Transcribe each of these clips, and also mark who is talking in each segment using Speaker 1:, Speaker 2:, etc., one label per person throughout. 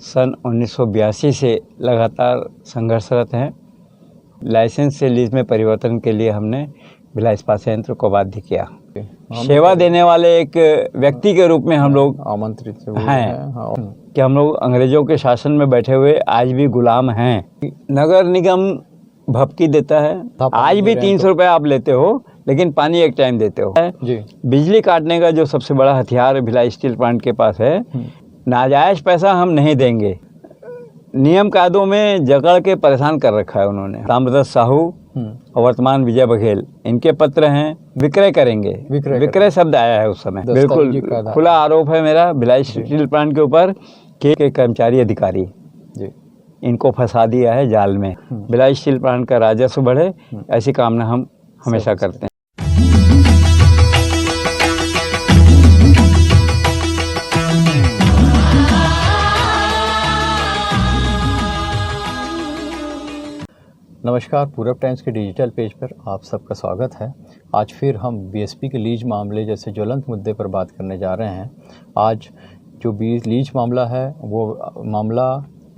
Speaker 1: सन 1982 से लगातार संघर्षरत हैं। लाइसेंस से लीज में परिवर्तन के लिए हमने भिलाई इस्पात संयंत्र को बाध्य किया। सेवा देने वाले एक व्यक्ति के रूप में हम लोग
Speaker 2: आमंत्रित
Speaker 1: हैं कि हम लोग अंग्रेजों के शासन में बैठे हुए आज भी गुलाम हैं। नगर निगम भपकी देता है, आज भी 300 रुपये आप लेते हो, लेकिन पानी एक टाइम देते हो जी। बिजली काटने का जो सबसे बड़ा हथियार भिलाई स्टील प्लांट के पास है, नाजायज पैसा हम नहीं देंगे। नियम कायदों में जकड़ के परेशान कर रखा है उन्होंने। रामदास साहू और वर्तमान विजय बघेल, इनके पत्र हैं, विक्रय करेंगे। विक्रय शब्द आया है उस समय, बिल्कुल खुला आरोप है मेरा भिलाई स्टील प्लांट के ऊपर के कर्मचारी अधिकारी जी इनको फंसा दिया है जाल में। भिलाई स्टील प्लांट का राजस्व बढ़े, ऐसी कामना हम हमेशा करते हैं।
Speaker 2: नमस्कार, पूरब टाइम्स के डिजिटल पेज पर आप सबका स्वागत है। आज फिर हम बीएसपी के लीज मामले जैसे ज्वलंत मुद्दे पर बात करने जा रहे हैं। आज जो लीज मामला है वो मामला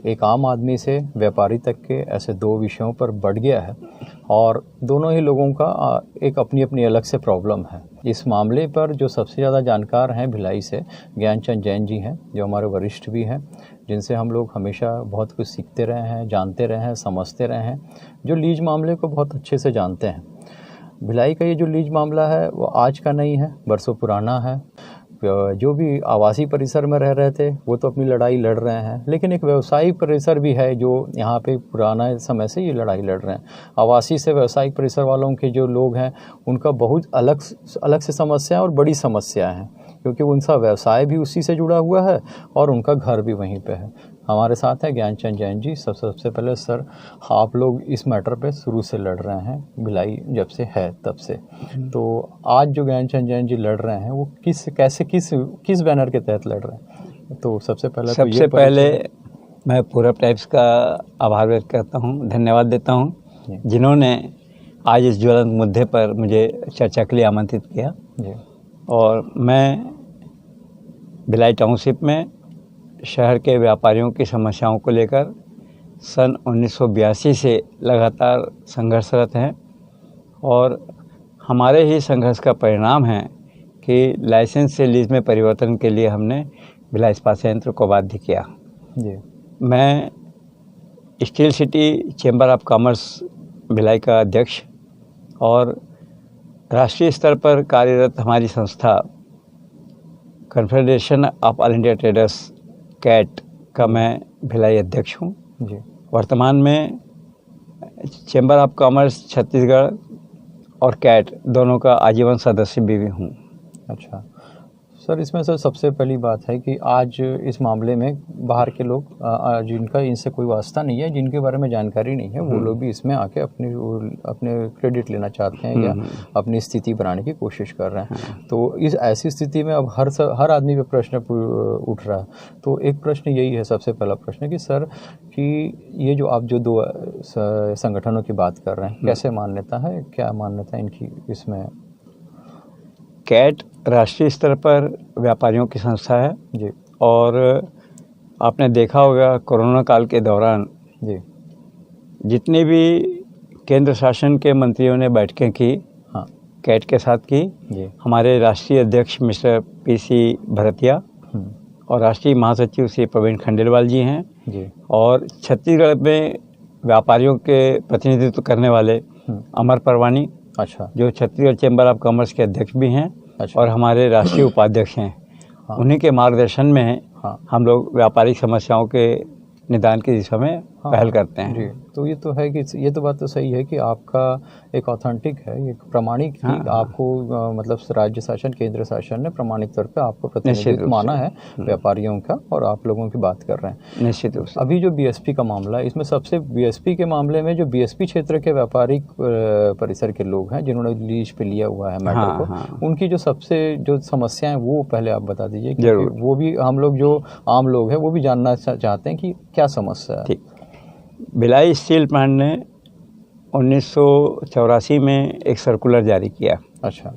Speaker 2: एक आम आदमी से व्यापारी तक के ऐसे दो विषयों पर बढ़ गया है और दोनों ही लोगों का एक अपनी अपनी अलग से प्रॉब्लम है। इस मामले पर जो सबसे ज़्यादा जानकार हैं भिलाई से ज्ञानचंद जैन जी हैं, जो हमारे वरिष्ठ भी हैं, जिनसे हम लोग हमेशा बहुत कुछ सीखते रहे हैं, जानते रहे हैं, समझते रहे हैं, जो लीज मामले को बहुत अच्छे से जानते हैं। भिलाई का ये जो लीज मामला है वो आज का नहीं है, बरसों पुराना है। जो भी आवासीय परिसर में रह रहे थे वो तो अपनी लड़ाई लड़ रहे हैं, लेकिन एक व्यवसायिक परिसर भी है जो यहाँ पे पुराना समय से ये लड़ाई लड़ रहे हैं। आवासीय से व्यवसायिक परिसर वालों के जो लोग हैं उनका बहुत अलग से समस्या और बड़ी समस्या है, क्योंकि उनका व्यवसाय भी उसी से जुड़ा हुआ है और उनका घर भी वहीं पे है। हमारे साथ है ज्ञानचंद जैन जी। सबसे पहले सर, आप लोग इस मैटर पे शुरू से लड़ रहे हैं, भिलाई जब से है तब से, तो आज जो ज्ञानचंद जैन जी लड़ रहे हैं वो किस बैनर के तहत लड़ रहे हैं? तो सबसे पहले
Speaker 1: मैं पूरब टाइम्स का आभार व्यक्त करता हूँ, धन्यवाद देता हूँ जिन्होंने आज इस ज्वलंत मुद्दे पर मुझे चर्चा के लिए आमंत्रित किया जी। और मैं भिलाई टाउनशिप में शहर के व्यापारियों की समस्याओं को लेकर सन 1982 से लगातार संघर्षरत हैं और हमारे ही संघर्ष का परिणाम है कि लाइसेंस से लीज में परिवर्तन के लिए हमने भिलाई इस्पात संयंत्र को बाध्य किया जी। मैं Steel City Chamber of Commerce Bhilai का अध्यक्ष और राष्ट्रीय स्तर पर कार्यरत हमारी संस्था Confederation of All India Traders CAT का मैं भिलाई अध्यक्ष हूँ जी। वर्तमान में चैम्बर ऑफ कॉमर्स छत्तीसगढ़ और कैट दोनों का आजीवन सदस्य भी हूँ।
Speaker 2: अच्छा सर, इसमें सर सबसे पहली बात है कि आज इस मामले में बाहर के लोग जिनका इनसे कोई वास्ता नहीं है, जिनके बारे में जानकारी नहीं है, वो लोग भी इसमें आके अपने क्रेडिट लेना चाहते हैं या अपनी स्थिति बनाने की कोशिश कर रहे हैं। तो इस ऐसी स्थिति में अब हर आदमी पे प्रश्न उठ रहा है। तो एक प्रश्न यही है, सबसे पहला प्रश्न कि सर कि ये जो आप जो दो संगठनों की बात कर रहे हैं, कैसे मान्यता है, क्या मान्यता है इनकी इसमें?
Speaker 1: कैट राष्ट्रीय स्तर पर व्यापारियों की संस्था है जी। और आपने देखा होगा कोरोना काल के दौरान जी जितने भी केंद्र शासन के मंत्रियों ने बैठकें की, हाँ, कैट के साथ की जी। हमारे राष्ट्रीय अध्यक्ष मिस्टर पीसी भरतिया और राष्ट्रीय महासचिव श्री प्रवीण खंडेलवाल जी हैं जी। और छत्तीसगढ़ में व्यापारियों के प्रतिनिधित्व करने वाले अमर परवानी, अच्छा, जो छत्तीसगढ़ चैम्बर ऑफ कॉमर्स के अध्यक्ष भी हैं, अच्छा, और हमारे राष्ट्रीय उपाध्यक्ष हैं। हाँ। उन्हीं के मार्गदर्शन में हाँ। हम लोग व्यापारिक समस्याओं के निदान की दिशा में पहल करते हैं जी।
Speaker 2: तो ये तो है कि ये तो बात तो सही है कि आपका एक ऑथेंटिक है, एक प्रमाणिक ही आपको मतलब राज्य शासन, केंद्र शासन ने प्रमाणिक तौर पे आपको प्रतिनिधित्व माना है व्यापारियों का, और आप लोगों की बात कर रहे हैं
Speaker 1: निश्चित रूप से।
Speaker 2: अभी जो बीएसपी का मामला है, इसमें सबसे बीएसपी के मामले में जो बीएसपी क्षेत्र के व्यापारिक परिसर के लोग हैं जिन्होंने लीज पे लिया हुआ है मैटर को, उनकी जो सबसे जो समस्याएं वो पहले आप बता दीजिए, क्योंकि वो भी हम लोग जो आम लोग हैं वो भी जानना चाहते हैं कि क्या समस्या है।
Speaker 1: भिलाई स्टील प्लांट ने 1984 में एक सर्कुलर जारी किया। अच्छा।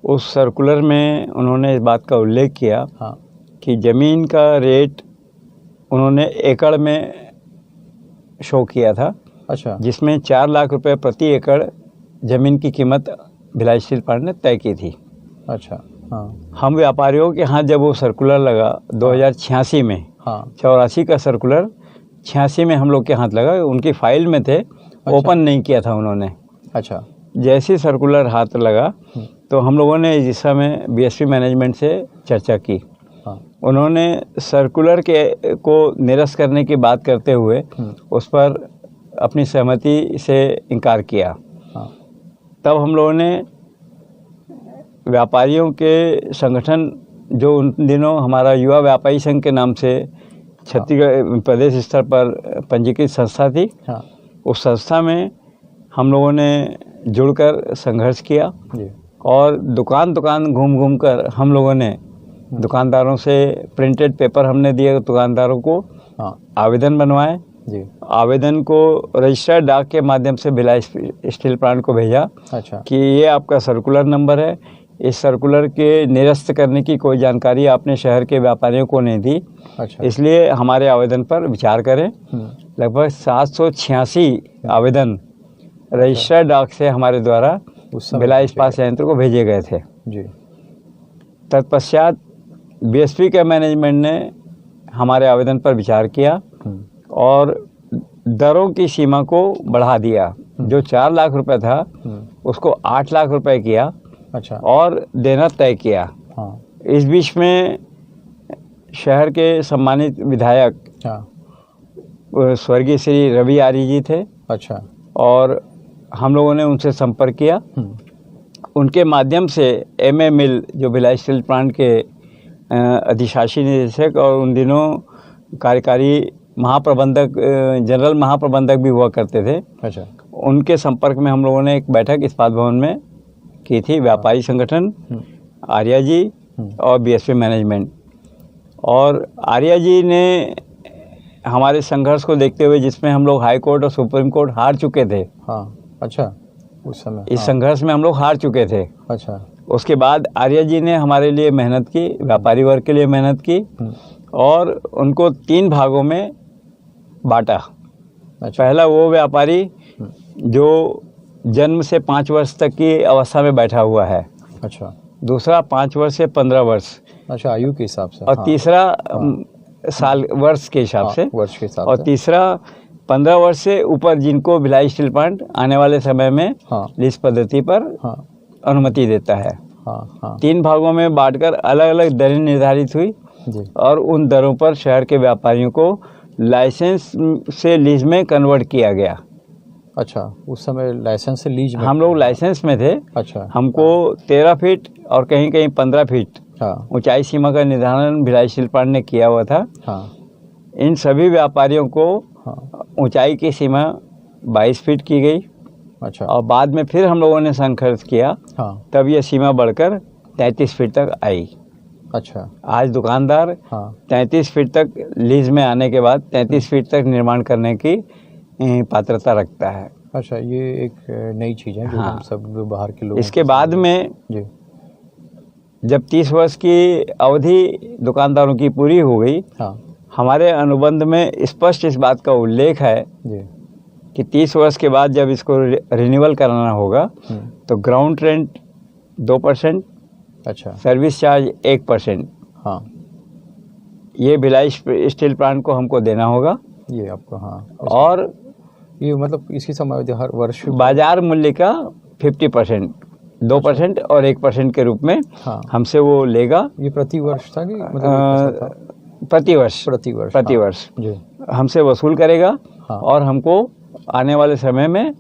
Speaker 1: उस सर्कुलर में उन्होंने इस बात का उल्लेख किया हाँ। कि ज़मीन का रेट उन्होंने एकड़ में शो किया था।
Speaker 2: अच्छा,
Speaker 1: जिसमें 4 लाख रुपए प्रति एकड़ ज़मीन की कीमत भिलाई स्टील प्लांट ने तय की थी।
Speaker 2: अच्छा, हाँ,
Speaker 1: हम व्यापारियों के यहाँ जब वो सर्कुलर लगा 2086 में,
Speaker 2: हाँ,
Speaker 1: 84 का सर्कुलर 86 में हम लोग के हाथ लगा, उनकी फाइल में थे, ओपन नहीं किया था उन्होंने।
Speaker 2: अच्छा,
Speaker 1: जैसे सर्कुलर हाथ लगा तो हम लोगों ने इस दिशा में बीएसपी मैनेजमेंट से चर्चा की।
Speaker 2: हाँ,
Speaker 1: उन्होंने सर्कुलर के को निरस्त करने की बात करते हुए उस पर अपनी सहमति से इनकार किया।
Speaker 2: हाँ,
Speaker 1: तब हम लोगों ने व्यापारियों के संगठन, जो उन दिनों हमारा युवा व्यापारी संघ के नाम से छत्तीसगढ़ प्रदेश स्तर पर पंजीकृत संस्था थी,
Speaker 2: हाँ,
Speaker 1: उस संस्था में हम लोगों ने जुड़कर संघर्ष किया
Speaker 2: जी,
Speaker 1: और दुकान दुकान घूम घूम कर हम लोगों ने दुकानदारों से प्रिंटेड पेपर हमने दिए दुकानदारों को,
Speaker 2: हाँ,
Speaker 1: आवेदन बनवाए।
Speaker 2: जी,
Speaker 1: आवेदन को रजिस्टर्ड डाक के माध्यम से भिलाई स्टील प्लांट को भेजा
Speaker 2: अच्छा,
Speaker 1: कि ये आपका सर्कुलर नंबर है, इस सर्कुलर के निरस्त करने की कोई जानकारी आपने शहर के व्यापारियों को नहीं दी,
Speaker 2: अच्छा,
Speaker 1: इसलिए हमारे आवेदन पर विचार करें। लगभग 786 आवेदन रजिस्टर्ड डाक से हमारे द्वारा
Speaker 2: उस समय
Speaker 1: भिलाई इस्पात संयंत्र को भेजे गए थे।
Speaker 2: जी,
Speaker 1: तत्पश्चात बीएसपी के मैनेजमेंट ने हमारे आवेदन पर विचार किया और दरों की सीमा को बढ़ा दिया। जो 4 लाख रुपए था उसको 8 लाख रुपए किया,
Speaker 2: अच्छा,
Speaker 1: और देना तय किया।
Speaker 2: हाँ,
Speaker 1: इस बीच में शहर के सम्मानित विधायक
Speaker 2: हाँ,
Speaker 1: स्वर्गीय श्री रवि आर्य जी थे,
Speaker 2: अच्छा,
Speaker 1: और हम लोगों ने उनसे संपर्क किया। उनके माध्यम से एमए मिल, जो भिलाई स्टील प्लांट के अधिशासी निदेशक और उन दिनों कार्यकारी महाप्रबंधक, जनरल महाप्रबंधक भी हुआ करते थे,
Speaker 2: अच्छा,
Speaker 1: उनके संपर्क में हम लोगों ने एक बैठक इस्पात भवन में की थी। व्यापारी संगठन, आर्या जी और बीएसपी मैनेजमेंट। और आर्या जी ने हमारे संघर्ष को देखते हुए, जिसमें हम लोग हाई कोर्ट और सुप्रीम कोर्ट हार चुके थे,
Speaker 2: हाँ, अच्छा, उस समय
Speaker 1: इस
Speaker 2: हाँ,
Speaker 1: संघर्ष में हम लोग हार चुके थे।
Speaker 2: अच्छा,
Speaker 1: उसके बाद आर्या जी ने हमारे लिए मेहनत की, व्यापारी वर्ग के लिए मेहनत की, और उनको 3 भागों में बांटा।
Speaker 2: अच्छा,
Speaker 1: पहला वो व्यापारी जो जन्म से 5 वर्ष तक की अवस्था में बैठा हुआ है,
Speaker 2: अच्छा,
Speaker 1: दूसरा 5 वर्ष से 15 वर्ष,
Speaker 2: अच्छा, आयु के हिसाब से,
Speaker 1: और
Speaker 2: हाँ,
Speaker 1: तीसरा साल वर्ष के हिसाब
Speaker 2: हाँ,
Speaker 1: से,
Speaker 2: वर्ष के हिसाब
Speaker 1: और
Speaker 2: से,
Speaker 1: तीसरा 15 वर्ष से ऊपर जिनको भिलाई स्टील प्लांट आने वाले समय में
Speaker 2: हाँ,
Speaker 1: लीज पद्धति पर
Speaker 2: हाँ,
Speaker 1: अनुमति देता है।
Speaker 2: हाँ, हाँ,
Speaker 1: 3 भागों में बांटकर अलग अलग दरें निर्धारित हुई,
Speaker 2: जी,
Speaker 1: और उन दरों पर शहर के व्यापारियों को लाइसेंस से लीज में कन्वर्ट किया गया।
Speaker 2: अच्छा, उस समय लाइसेंस से लीज में
Speaker 1: हम लोग लाइसेंस में थे,
Speaker 2: अच्छा,
Speaker 1: हमको 13 फीट और कहीं कहीं 15 फीट
Speaker 2: हाँ,
Speaker 1: ऊंचाई सीमा का निर्धारण भिलाई स्टील प्लांट ने किया हुआ था।
Speaker 2: हाँ,
Speaker 1: इन सभी व्यापारियों को
Speaker 2: हाँ,
Speaker 1: ऊंचाई की सीमा 22 फीट की गई,
Speaker 2: अच्छा,
Speaker 1: और बाद में फिर हम लोगों ने संघर्ष किया,
Speaker 2: हाँ,
Speaker 1: तब यह सीमा बढ़कर 33 फीट तक आई।
Speaker 2: अच्छा,
Speaker 1: आज दुकानदार
Speaker 2: हाँ,
Speaker 1: 33 फीट तक लीज में आने के बाद 33 फीट तक निर्माण करने की पात्रता रखता है।
Speaker 2: अच्छा, ये एक नई चीज़ है जो
Speaker 1: हाँ।
Speaker 2: हम सब जो बाहर के लोग
Speaker 1: इसके बाद में
Speaker 2: जी,
Speaker 1: जब 30 वर्ष की अवधि दुकानदारों की पूरी हो गई,
Speaker 2: हाँ,
Speaker 1: हमारे अनुबंध में स्पष्ट इस बात का उल्लेख है
Speaker 2: जी,
Speaker 1: कि 30 वर्ष के बाद जब इसको रिन्यूअल कराना होगा तो ग्राउंड रेंट 2%,
Speaker 2: अच्छा,
Speaker 1: सर्विस चार्ज 1%,
Speaker 2: हाँ,
Speaker 1: ये भिलाई स्टील प्लांट को हमको देना होगा,
Speaker 2: ये आपको, हाँ,
Speaker 1: और
Speaker 2: ये मतलब इसकी समयावधि हर वर्ष,
Speaker 1: बाजार मूल्य का 50%, 2% और 1% के रूप में
Speaker 2: हाँ,
Speaker 1: हमसे वो लेगा।
Speaker 2: ये प्रति वर्ष था कि मतलब था?
Speaker 1: प्रतिवर्ष
Speaker 2: प्रतिवर्ष,
Speaker 1: प्रतिवर्ष
Speaker 2: जी,
Speaker 1: हमसे वसूल करेगा,
Speaker 2: हाँ,
Speaker 1: और हमको आने वाले समय में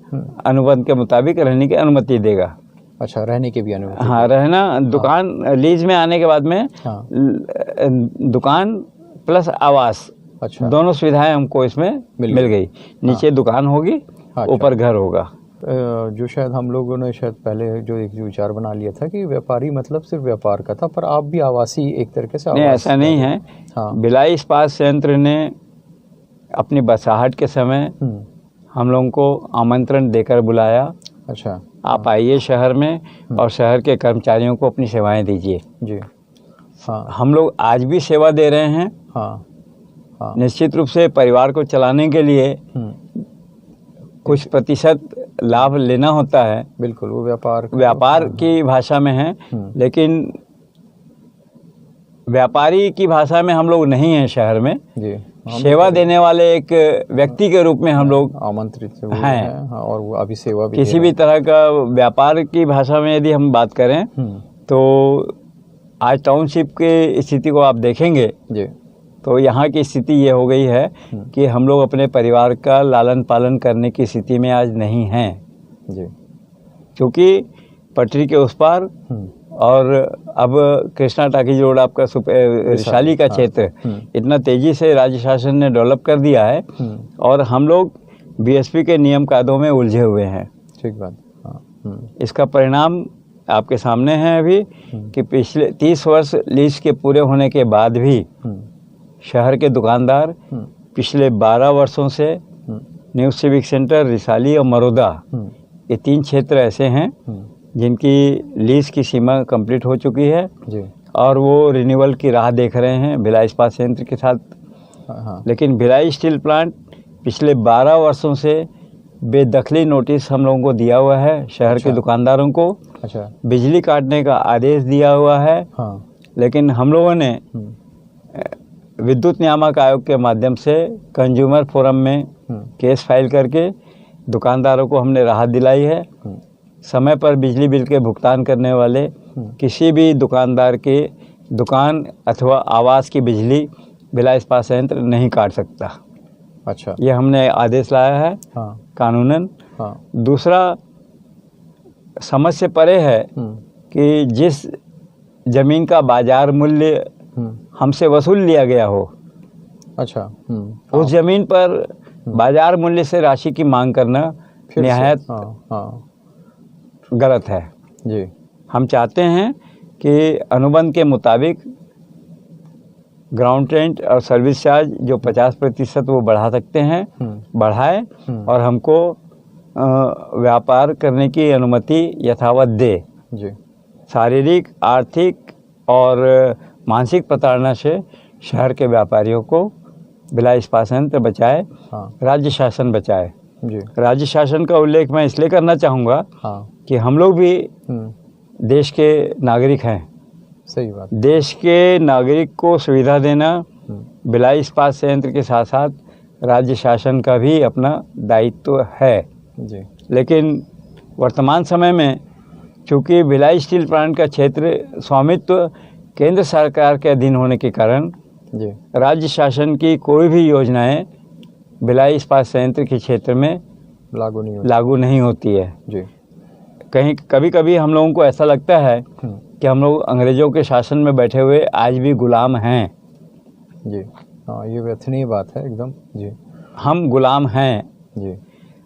Speaker 1: अनुबंध के मुताबिक रहने की अनुमति देगा।
Speaker 2: अच्छा, रहने की भी अनुमति,
Speaker 1: हाँ, रहना, दुकान लीज में आने के बाद में
Speaker 2: हाँ,
Speaker 1: दुकान प्लस आवास,
Speaker 2: अच्छा,
Speaker 1: दोनों सुविधाएं हमको इसमें मिल गई। नीचे दुकान होगी,
Speaker 2: हाँ,
Speaker 1: ऊपर घर होगा।
Speaker 2: जो शायद हम लोगों ने शायद पहले जो एक विचार बना लिया था कि व्यापारी मतलब सिर्फ व्यापार का था, पर आप भी आवासी एक तरीके से
Speaker 1: नहीं, ऐसा नहीं है।
Speaker 2: हाँ,
Speaker 1: भिलाई इस्पात संयंत्र ने अपनी बसाहट के समय हम लोगों को आमंत्रण देकर बुलाया,
Speaker 2: अच्छा,
Speaker 1: आप आइए शहर में और शहर के कर्मचारियों को अपनी सेवाएं दीजिए।
Speaker 2: जी, हाँ,
Speaker 1: हम लोग आज भी सेवा दे रहे हैं।
Speaker 2: हाँ, हाँ।
Speaker 1: निश्चित रूप से परिवार को चलाने के लिए कुछ प्रतिशत लाभ लेना होता है।
Speaker 2: बिल्कुल, वो व्यापार
Speaker 1: की भाषा में है, लेकिन व्यापारी की भाषा में हम लोग नहीं हैं शहर में
Speaker 2: जी।
Speaker 1: सेवा देने वाले एक व्यक्ति के रूप में हम लोग
Speaker 2: आमंत्रित
Speaker 1: हैं।
Speaker 2: और वो अभी सेवा भी
Speaker 1: किसी भी तरह का व्यापार की भाषा में यदि हम बात करें तो आज टाउनशिप की स्थिति को आप देखेंगे
Speaker 2: जी,
Speaker 1: तो यहाँ की स्थिति ये हो गई है कि हम लोग अपने परिवार का लालन पालन करने की स्थिति में आज नहीं हैं
Speaker 2: जी,
Speaker 1: क्योंकि पटरी के उस पार और अब कृष्णा टाकीज रोड आपका रिशाली का क्षेत्र इतना तेजी से राज्य शासन ने डेवलप कर दिया है और हम लोग बीएसपी के नियम कायदों में उलझे हुए हैं।
Speaker 2: ठीक बात। हाँ।
Speaker 1: इसका परिणाम आपके सामने है अभी कि पिछले 30 वर्ष लीज के पूरे होने के बाद भी शहर के दुकानदार पिछले 12 वर्षों से न्यू सिविक सेंटर, रिसाली और मरोदा ये 3 क्षेत्र ऐसे हैं जिनकी लीज की सीमा कंप्लीट हो चुकी है
Speaker 2: जी,
Speaker 1: और वो रिन्यूअल की राह देख रहे हैं भिलाई इस्पात संयंत्र के साथ।
Speaker 2: हाँ।
Speaker 1: लेकिन भिलाई स्टील प्लांट पिछले 12 वर्षों से बेदखली नोटिस हम लोगों को दिया हुआ है शहर के दुकानदारों को।
Speaker 2: अच्छा।
Speaker 1: बिजली काटने का आदेश दिया हुआ है।
Speaker 2: हाँ।
Speaker 1: लेकिन हम लोगों ने विद्युत नियामक आयोग के माध्यम से कंज्यूमर फोरम में केस फाइल करके दुकानदारों को हमने राहत दिलाई है। समय पर बिजली बिल के भुगतान करने वाले किसी भी दुकानदार के दुकान अथवा आवास की बिजली भिलाई इस्पात संयंत्र नहीं काट सकता।
Speaker 2: अच्छा।
Speaker 1: ये हमने आदेश लाया है।
Speaker 2: हाँ।
Speaker 1: कानूनन।
Speaker 2: हाँ।
Speaker 1: दूसरा समझ से परे है कि जिस जमीन का बाजार मूल्य हमसे वसूल लिया गया हो,
Speaker 2: अच्छा,
Speaker 1: उस जमीन पर बाजार मूल्य से राशि की मांग करना निहायत गलत है
Speaker 2: जी।
Speaker 1: हम चाहते हैं कि अनुबंध के मुताबिक ग्राउंड रेंट और सर्विस चार्ज जो 50% वो बढ़ा सकते हैं बढ़ाए और हमको व्यापार करने की अनुमति यथावत दे
Speaker 2: जी।
Speaker 1: शारीरिक, आर्थिक और मानसिक प्रताड़ना से शहर के व्यापारियों को भिलाई इस्पात संयंत्र बचाए। राज्य शासन बचाए
Speaker 2: जी।
Speaker 1: राज्य शासन का उल्लेख मैं इसलिए करना चाहूँगा कि हम लोग भी देश के नागरिक हैं।
Speaker 2: सही बात। देश
Speaker 1: के नागरिक को सुविधा देना भिलाई इस्पात संयंत्र के साथ साथ राज्य शासन का भी अपना दायित्व है
Speaker 2: जी।
Speaker 1: लेकिन वर्तमान समय में चूँकि भिलाई स्टील प्लांट का क्षेत्र स्वामित्व केंद्र सरकार के अधीन होने के कारण
Speaker 2: जी,
Speaker 1: राज्य शासन की कोई भी योजनाएं भिलाई इस्पात संयंत्र के क्षेत्र में लागू नहीं होती है
Speaker 2: जी।
Speaker 1: कहीं कभी कभी हम लोगों को ऐसा लगता है कि हम लोग अंग्रेजों के शासन में बैठे हुए आज भी गुलाम हैं
Speaker 2: जी। हाँ, ये व्यथनीय बात है एकदम जी।
Speaker 1: हम गुलाम हैं
Speaker 2: जी।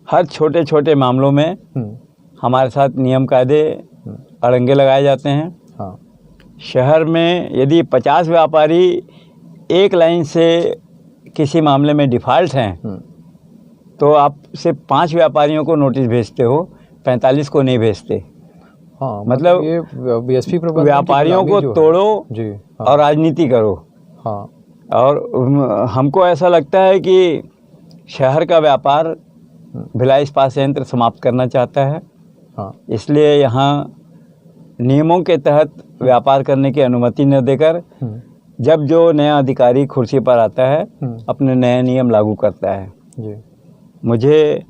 Speaker 1: हर छोटे छोटे मामलों में हमारे साथ नियम कायदे अड़ंगे लगाए जाते हैं।
Speaker 2: हाँ।
Speaker 1: शहर में यदि 50 व्यापारी एक लाइन से किसी मामले में डिफ़ॉल्ट हैं तो आप सिर्फ 5 व्यापारियों को नोटिस भेजते हो, 45 को नहीं भेजते।
Speaker 2: हाँ,
Speaker 1: मतलब
Speaker 2: ये बीएसपी
Speaker 1: व्यापारियों को तोड़ो
Speaker 2: जी। हाँ।
Speaker 1: और राजनीति करो।
Speaker 2: हाँ।
Speaker 1: और हमको ऐसा लगता है कि शहर का व्यापार भिलाई इस्पात संयंत्र समाप्त करना चाहता है।
Speaker 2: हाँ।
Speaker 1: इसलिए यहाँ नियमों के तहत व्यापार करने की अनुमति न देकर जब जो नया अधिकारी कुर्सी पर आता है अपने नए नियम लागू करता है
Speaker 2: जी।
Speaker 1: मुझे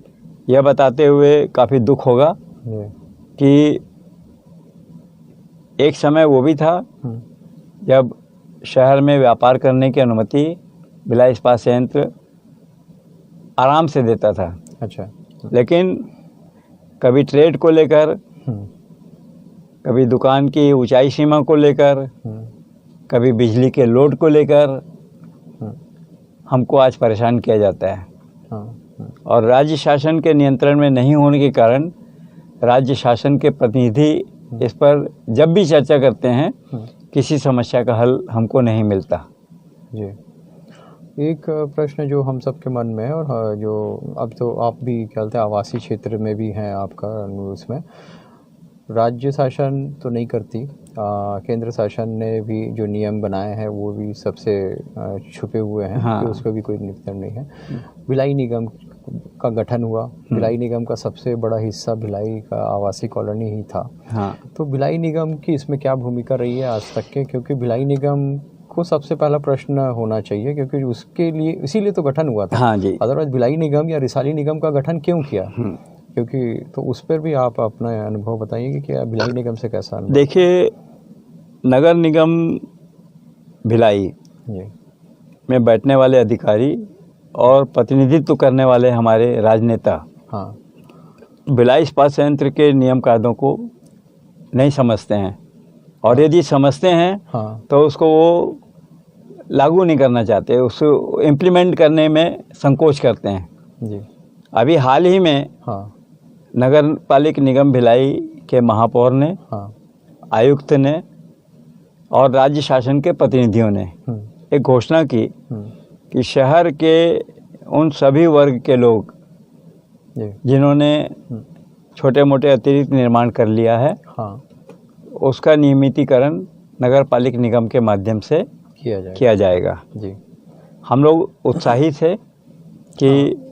Speaker 1: यह बताते हुए काफ़ी दुख होगा कि एक समय वो भी था जब शहर में व्यापार करने की अनुमति भिलाई इस्पात संयंत्र आराम से देता था।
Speaker 2: अच्छा।
Speaker 1: लेकिन कभी ट्रेड को लेकर, कभी दुकान की ऊंचाई सीमा को लेकर, कभी बिजली के लोड को लेकर हमको आज परेशान किया जाता है। और राज्य शासन के नियंत्रण में नहीं होने के कारण राज्य शासन के प्रतिनिधि इस पर जब भी चर्चा करते हैं किसी समस्या का हल हमको नहीं मिलता
Speaker 2: जी। एक प्रश्न जो हम सबके मन में है और जो अब तो आप भी क्या कहते हैं आवासीय क्षेत्र में भी हैं आपका उसमें राज्य शासन तो नहीं करती केंद्र शासन ने भी जो नियम बनाए हैं वो भी सबसे छुपे हुए हैं।
Speaker 1: हाँ।
Speaker 2: कि उसका भी कोई नियंत्रण नहीं है। भिलाई निगम का गठन हुआ। भिलाई निगम का सबसे बड़ा हिस्सा भिलाई का आवासीय कॉलोनी ही था।
Speaker 1: हाँ।
Speaker 2: तो भिलाई निगम की इसमें क्या भूमिका रही है आज तक के? क्योंकि भिलाई निगम को सबसे पहला प्रश्न होना चाहिए, क्योंकि उसके लिए इसीलिए तो गठन हुआ था।
Speaker 1: हाँ जी।
Speaker 2: अदरवाइज भिलाई निगम या रिसाली निगम का गठन क्यों किया? क्योंकि तो उस पर भी आप अपना अनुभव बताइए कि क्या भिलाई निगम से कैसा अनुभव?
Speaker 1: देखिए, नगर निगम भिलाई
Speaker 2: जी।
Speaker 1: में बैठने वाले अधिकारी और प्रतिनिधित्व करने वाले हमारे राजनेता
Speaker 2: हाँ।
Speaker 1: भिलाई इस्पात संयंत्र के नियम कायदों को नहीं समझते हैं, और यदि समझते हैं
Speaker 2: हाँ।
Speaker 1: तो उसको वो लागू नहीं करना चाहते, उसको इम्प्लीमेंट करने में संकोच करते हैं।
Speaker 2: जी।
Speaker 1: अभी हाल ही में
Speaker 2: हाँ।
Speaker 1: नगर पालिक निगम भिलाई के महापौर ने,
Speaker 2: हाँ।
Speaker 1: आयुक्त ने और राज्य शासन के प्रतिनिधियों ने एक घोषणा की कि शहर के उन सभी वर्ग के लोग
Speaker 2: जी।
Speaker 1: जिन्होंने छोटे मोटे अतिरिक्त निर्माण कर लिया है,
Speaker 2: हाँ।
Speaker 1: उसका नियमितीकरण नगर पालिक निगम के माध्यम से किया जाएगा।
Speaker 2: जी।
Speaker 1: हम लोग उत्साहित थे कि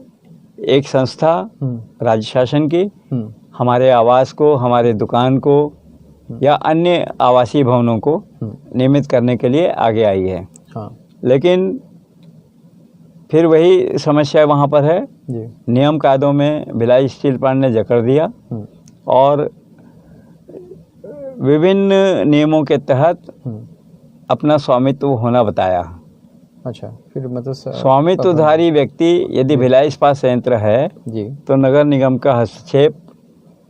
Speaker 1: एक संस्था राज्य शासन की हमारे आवास को, हमारे दुकान को या अन्य आवासीय भवनों को नियमित करने के लिए आगे आई है।
Speaker 2: हाँ।
Speaker 1: लेकिन फिर वही समस्या वहाँ पर है।
Speaker 2: जी।
Speaker 1: नियम कायदों में भिलाई स्टील प्लांट ने जकड़ दिया और विभिन्न नियमों के तहत अपना स्वामित्व होना बताया।
Speaker 2: अच्छा, फिर मतलब
Speaker 1: स्वामित्वधारी व्यक्ति यदि भिलाई इस्पात संयंत्र है
Speaker 2: जी,
Speaker 1: तो नगर निगम का हस्तक्षेप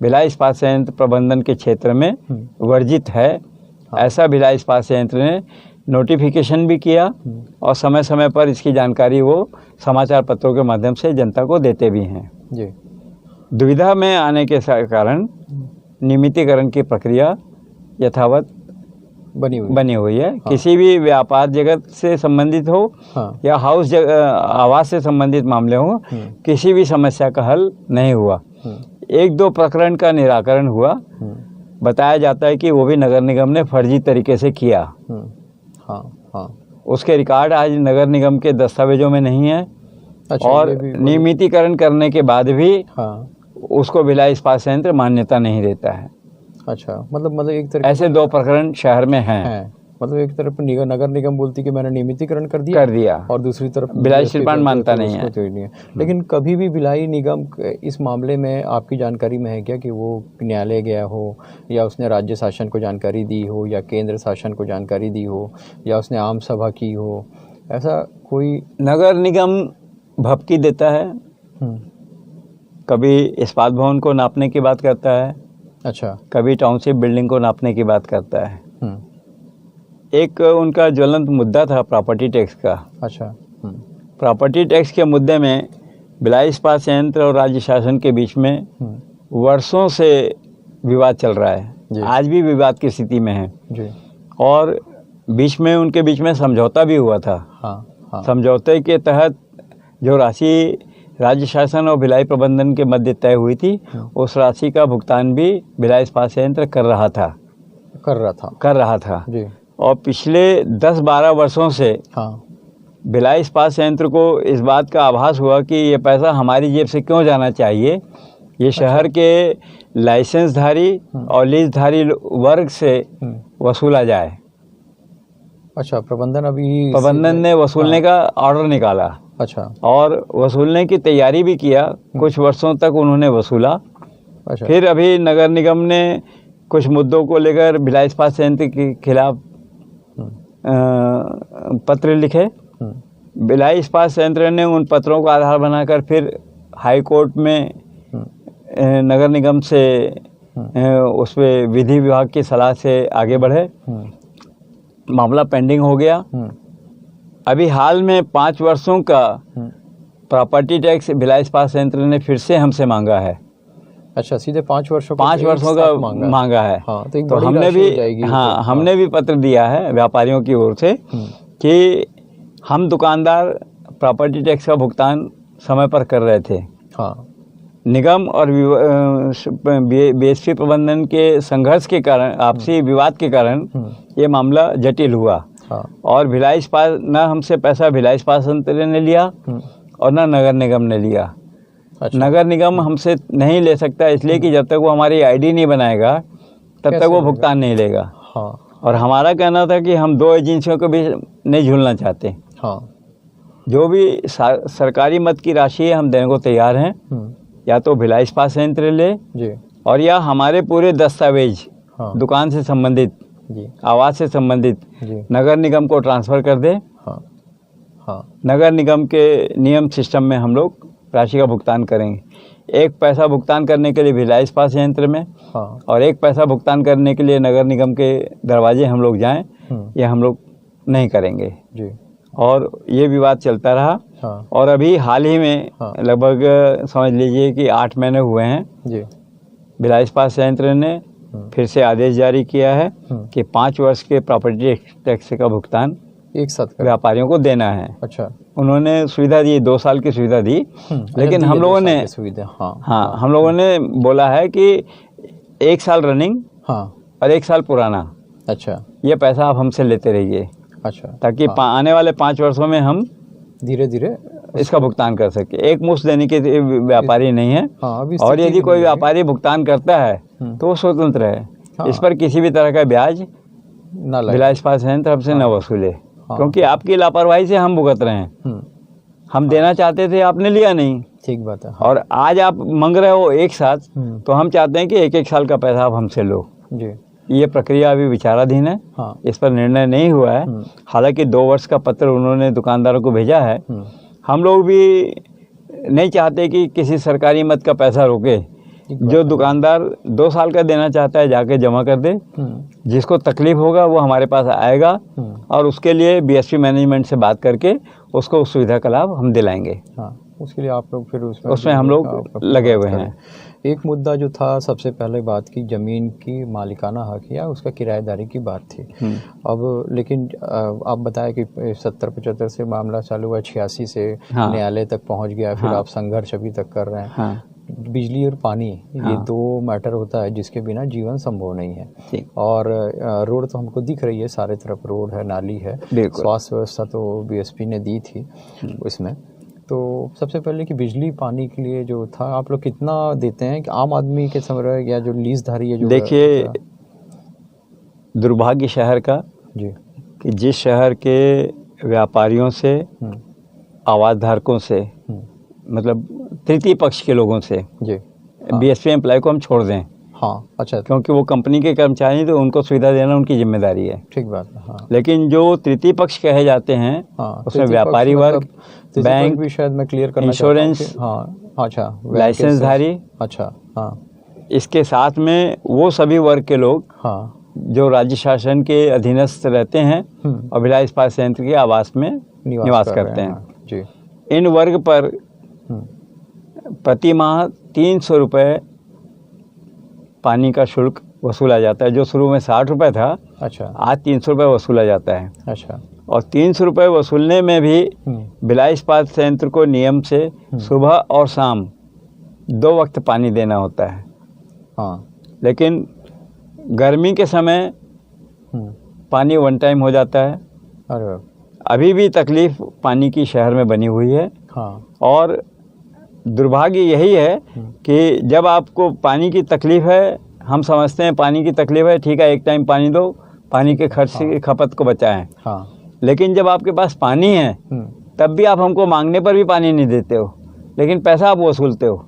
Speaker 1: भिलाई इस्पात संयंत्र प्रबंधन के क्षेत्र में वर्जित है। ऐसा भिलाई इस्पात संयंत्र ने नोटिफिकेशन भी किया और समय समय पर इसकी जानकारी वो समाचार पत्रों के माध्यम से जनता को देते भी हैं।
Speaker 2: जी।
Speaker 1: दुविधा में आने के कारण नियमितीकरण की प्रक्रिया यथावत बनी हुई है।
Speaker 2: हाँ।
Speaker 1: किसी भी व्यापार जगत से संबंधित हो या हाउस आवास से संबंधित मामले हो, किसी भी समस्या का हल नहीं हुआ। एक दो प्रकरण का निराकरण हुआ। बताया जाता है कि वो भी नगर निगम ने फर्जी तरीके से किया।
Speaker 2: हाँ।
Speaker 1: उसके रिकॉर्ड आज नगर निगम के दस्तावेजों में नहीं है।
Speaker 2: अच्छा,
Speaker 1: और नियमितीकरण करने के बाद भी उसको भिलाई इस्पात संयंत्र मान्यता नहीं देता है।
Speaker 2: अच्छा, मतलब एक तरह
Speaker 1: ऐसे दो प्रकरण शहर में हैं।
Speaker 2: मतलब एक तरफ नगर निगम बोलती कि मैंने नियमितीकरण कर दिया और दूसरी तरफ
Speaker 1: भिलाई स्टील प्लांट मानता नहीं है।
Speaker 2: लेकिन कभी भी भिलाई निगम इस मामले में आपकी जानकारी में है क्या कि वो न्यायालय गया हो, या उसने राज्य शासन को जानकारी दी हो, या केंद्र शासन को जानकारी दी हो, या उसने आम सभा की हो? ऐसा कोई
Speaker 1: नगर निगम भपकी देता है। कभी इस्पात भवन को नापने की बात करता है।
Speaker 2: अच्छा। कभी
Speaker 1: टाउनशिप बिल्डिंग को नापने की बात करता है। एक उनका ज्वलंत मुद्दा था प्रॉपर्टी टैक्स का।
Speaker 2: अच्छा।
Speaker 1: प्रॉपर्टी टैक्स के मुद्दे में भिलाई इस्पात संयंत्र और राज्य शासन के बीच में वर्षों से विवाद चल रहा है। आज भी विवाद की स्थिति में है
Speaker 2: जी।
Speaker 1: और बीच में उनके बीच में समझौता भी हुआ था।
Speaker 2: हाँ।
Speaker 1: समझौते के तहत जो राशि राज्य शासन और भिलाई प्रबंधन के मध्य तय हुई थी, उस राशि का भुगतान भी भिलाई इस्पात संयंत्र कर रहा था
Speaker 2: जी।
Speaker 1: और पिछले 10-12 वर्षों से भिलाई इस्पात संयंत्र को इस बात का आभास हुआ कि ये पैसा हमारी जेब से क्यों जाना चाहिए, ये शहर के लाइसेंसधारी और लीजधारी वर्ग से वसूला जाए।
Speaker 2: अच्छा, प्रबंधन
Speaker 1: ने वसूलने का ऑर्डर निकाला।
Speaker 2: अच्छा।
Speaker 1: और वसूलने की तैयारी भी किया। कुछ वर्षों तक उन्होंने वसूला।
Speaker 2: अच्छा।
Speaker 1: फिर अभी नगर निगम ने कुछ मुद्दों को लेकर भिलाई इस्पात संयंत्र के खिलाफ पत्र लिखे। भिलाई इस्पात संयंत्र ने उन पत्रों को आधार बनाकर फिर हाई कोर्ट में नगर निगम से उस पर विधि विभाग की सलाह से आगे बढ़े। मामला पेंडिंग हो गया। अभी हाल में 5 वर्षों का प्रॉपर्टी टैक्स भिलाई इस्पात संयंत्र ने फिर से हमसे मांगा है।
Speaker 2: अच्छा, सीधे 5 वर्षों
Speaker 1: का मांगा है। तो हमने भी पत्र दिया है व्यापारियों की ओर से कि हम दुकानदार प्रॉपर्टी टैक्स का भुगतान समय पर कर रहे थे। निगम और बीएसपी प्रबंधन के संघर्ष के कारण, आपसी विवाद के कारण ये मामला जटिल हुआ। और भिलाई इस्पात न हमसे पैसा भिलाई इस्पात संयंत्र ने लिया और न नगर निगम ने लिया।
Speaker 2: अच्छा।
Speaker 1: नगर निगम हमसे नहीं ले सकता इसलिए कि जब तक वो हमारी आईडी नहीं बनाएगा तब तक वो भुगतान नहीं लेगा। और हमारा कहना था कि हम 2 एजेंसियों को भी नहीं झूलना चाहते। जो भी सरकारी मद की राशि है हम देने को तैयार हैं, या तो भिलाई इस्पात संयंत्र ले
Speaker 2: जी,
Speaker 1: और या हमारे पूरे दस्तावेज दुकान से संबंधित, आवास से संबंधित नगर निगम को ट्रांसफ़र कर दे। नगर निगम के नियम सिस्टम में हम लोग राशि का भुगतान करेंगे। 1 पैसा भुगतान करने के लिए भिलाई इस्पात संयंत्र में और 1 पैसा भुगतान करने के लिए नगर निगम के दरवाजे हम लोग जाएं, ये हम लोग नहीं करेंगे जी। और ये विवाद चलता रहा। और अभी हाल ही में लगभग समझ लीजिए कि 8 महीने हुए हैं जी, भिलाई इस्पात संयंत्र ने फिर से आदेश जारी किया है कि 5 वर्ष के प्रॉपर्टी टैक्स का भुगतान
Speaker 2: एक साथ
Speaker 1: व्यापारियों को देना है।
Speaker 2: अच्छा।
Speaker 1: उन्होंने सुविधा दी, 2 साल की सुविधा दी, लेकिन हम लोगों ने हम लोगों ने बोला है कि 1 साल रनिंग और 1 साल पुराना,
Speaker 2: अच्छा,
Speaker 1: ये पैसा आप हमसे लेते रहिए।
Speaker 2: अच्छा।
Speaker 1: ताकि आने वाले 5 वर्षों में हम
Speaker 2: धीरे धीरे
Speaker 1: इसका भुगतान कर सके। एक मुश्त देने के व्यापारी नहीं है। और यदि कोई व्यापारी भुगतान करता है तो वो स्वतंत्र है। इस पर किसी भी तरह का ब्याज भिलाई इस्पात संयंत्र हमसे न वसूले, क्योंकि आपकी लापरवाही से हम भुगत रहे हैं। हम देना चाहते थे, आपने लिया नहीं।
Speaker 2: ठीक बात है।
Speaker 1: और आज आप मांग रहे हो एक साथ, तो हम चाहते हैं कि 1-1 साल का पैसा आप हमसे लो जी। ये प्रक्रिया अभी विचाराधीन है। इस पर निर्णय नहीं हुआ है। हालांकि 2 वर्ष का पत्र उन्होंने दुकानदारों को भेजा है। हम लोग भी नहीं चाहते कि किसी सरकारी मद का पैसा रोके। जो दुकानदार 2 साल का देना चाहता है जाके जमा कर दे। जिसको तकलीफ होगा वो हमारे पास आएगा और उसके लिए बीएसपी मैनेजमेंट से बात करके उसको उस सुविधा का लाभ हम दिलाएंगे।
Speaker 2: उसके लिए आप लोग फिर
Speaker 1: उसमें हम लोग लगे हुए हैं।
Speaker 2: एक मुद्दा जो था सबसे पहले बात की ज़मीन की मालिकाना हक या उसका किराएदारी की बात थी। अब लेकिन आप बताया कि 70-75 से मामला चालू हुआ, 86 से न्यायालय तक पहुंच गया, फिर आप संघर्ष अभी तक कर रहे हैं। बिजली और पानी ये 2 मैटर होता है जिसके बिना जीवन संभव नहीं है। और रोड तो हमको दिख रही है, सारे तरफ रोड है, नाली है, स्वास्थ्य व्यवस्था तो बीएसपी ने दी थी इसमें। तो सबसे पहले कि बिजली पानी के लिए जो था आप लोग कितना देते हैं कि आम आदमी के समय या जो लीजधारी है जो?
Speaker 1: देखिए, दुर्भाग्य शहर का जी कि जिस शहर के व्यापारियों से, आवास धारकों से, मतलब तृतीय पक्ष के लोगों से जी बीएसपी एम्प्लॉय को हम छोड़ दें।
Speaker 2: अच्छा।
Speaker 1: क्योंकि वो कंपनी के कर्मचारी, तो उनको सुविधा देना उनकी जिम्मेदारी है।
Speaker 2: ठीक बात है।
Speaker 1: लेकिन जो तृतीय पक्ष कहे जाते हैं उसमें व्यापारी वर्ग, बैंक
Speaker 2: भी शायद मैं क्लियर करना,
Speaker 1: इंश्योरेंस,
Speaker 2: अच्छा,
Speaker 1: लाइसेंस धारी,
Speaker 2: अच्छा,
Speaker 1: इसके साथ में वो सभी वर्ग के लोग जो राज्य शासन के अधीनस्थ रहते हैं और भिलाई इस्पात संयंत्र के आवास में निवास करते हैं जी। इन वर्ग पर प्रति माह 300 रुपये पानी का शुल्क वसूला जाता है, जो शुरू में 60 रुपये था। अच्छा। आज 300 रुपये वसूला जाता है। अच्छा। और 300 रुपये वसूलने में भी भिलाई इस्पात संयंत्र को नियम से सुबह और शाम 2 वक्त पानी देना होता है। लेकिन गर्मी के समय पानी 1 टाइम हो जाता है। अरे, अभी भी तकलीफ पानी की शहर में बनी हुई है। और दुर्भाग्य यही है कि जब आपको पानी की तकलीफ है, हम समझते हैं पानी की तकलीफ है, ठीक है, 1 टाइम पानी दो, पानी के खर्च की खपत को बचाएं। लेकिन जब आपके पास पानी है तब भी आप हमको मांगने पर भी पानी नहीं देते हो, लेकिन पैसा आप वसूलते हो।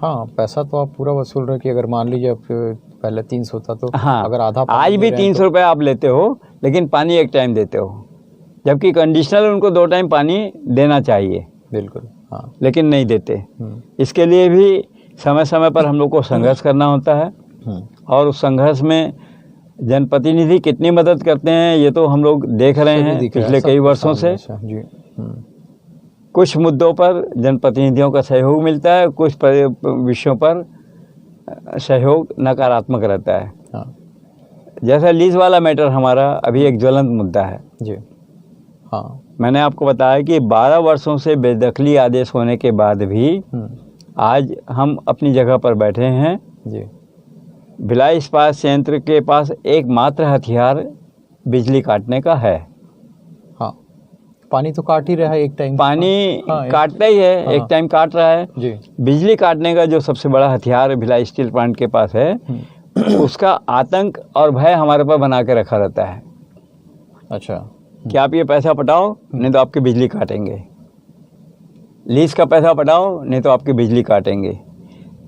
Speaker 2: पैसा तो आप पूरा वसूल रहे कि अगर मान लीजिए पहले 300 था तो अगर आधा
Speaker 1: आज भी 300 रुपये आप लेते हो, लेकिन पानी 1 टाइम देते हो, जबकि कंडीशनल उनको 2 टाइम पानी देना चाहिए।
Speaker 2: बिल्कुल।
Speaker 1: लेकिन नहीं देते। इसके लिए भी समय समय पर हम लोग को संघर्ष करना होता है। और उस संघर्ष में जनप्रतिनिधि कितनी मदद करते हैं ये तो हम लोग देख रहे हैं पिछले कई वर्षों से। कुछ मुद्दों पर जनप्रतिनिधियों का सहयोग मिलता है, कुछ विषयों पर सहयोग नकारात्मक रहता है। जैसा लीज वाला मैटर हमारा अभी एक ज्वलंत मुद्दा है जी। मैंने आपको बताया कि 12 वर्षों से बेदखली आदेश होने के बाद भी आज हम अपनी जगह पर बैठे हैं
Speaker 2: जी।
Speaker 1: भिलाई इस्पात संयंत्र के पास एकमात्र हथियार बिजली काटने का है।
Speaker 2: हाँ, पानी तो काट ही रहा है एक टाइम,
Speaker 1: पानी काटता ही है, एक टाइम काट रहा है
Speaker 2: जी।
Speaker 1: बिजली काटने का जो सबसे बड़ा हथियार भिलाई स्टील प्लांट के पास है, उसका आतंक और भय हमारे पर बना के रखा रहता है।
Speaker 2: अच्छा,
Speaker 1: कि आप ये पैसा पटाओ नहीं तो आपकी बिजली काटेंगे, लीज का पैसा पटाओ नहीं तो आपकी बिजली काटेंगे।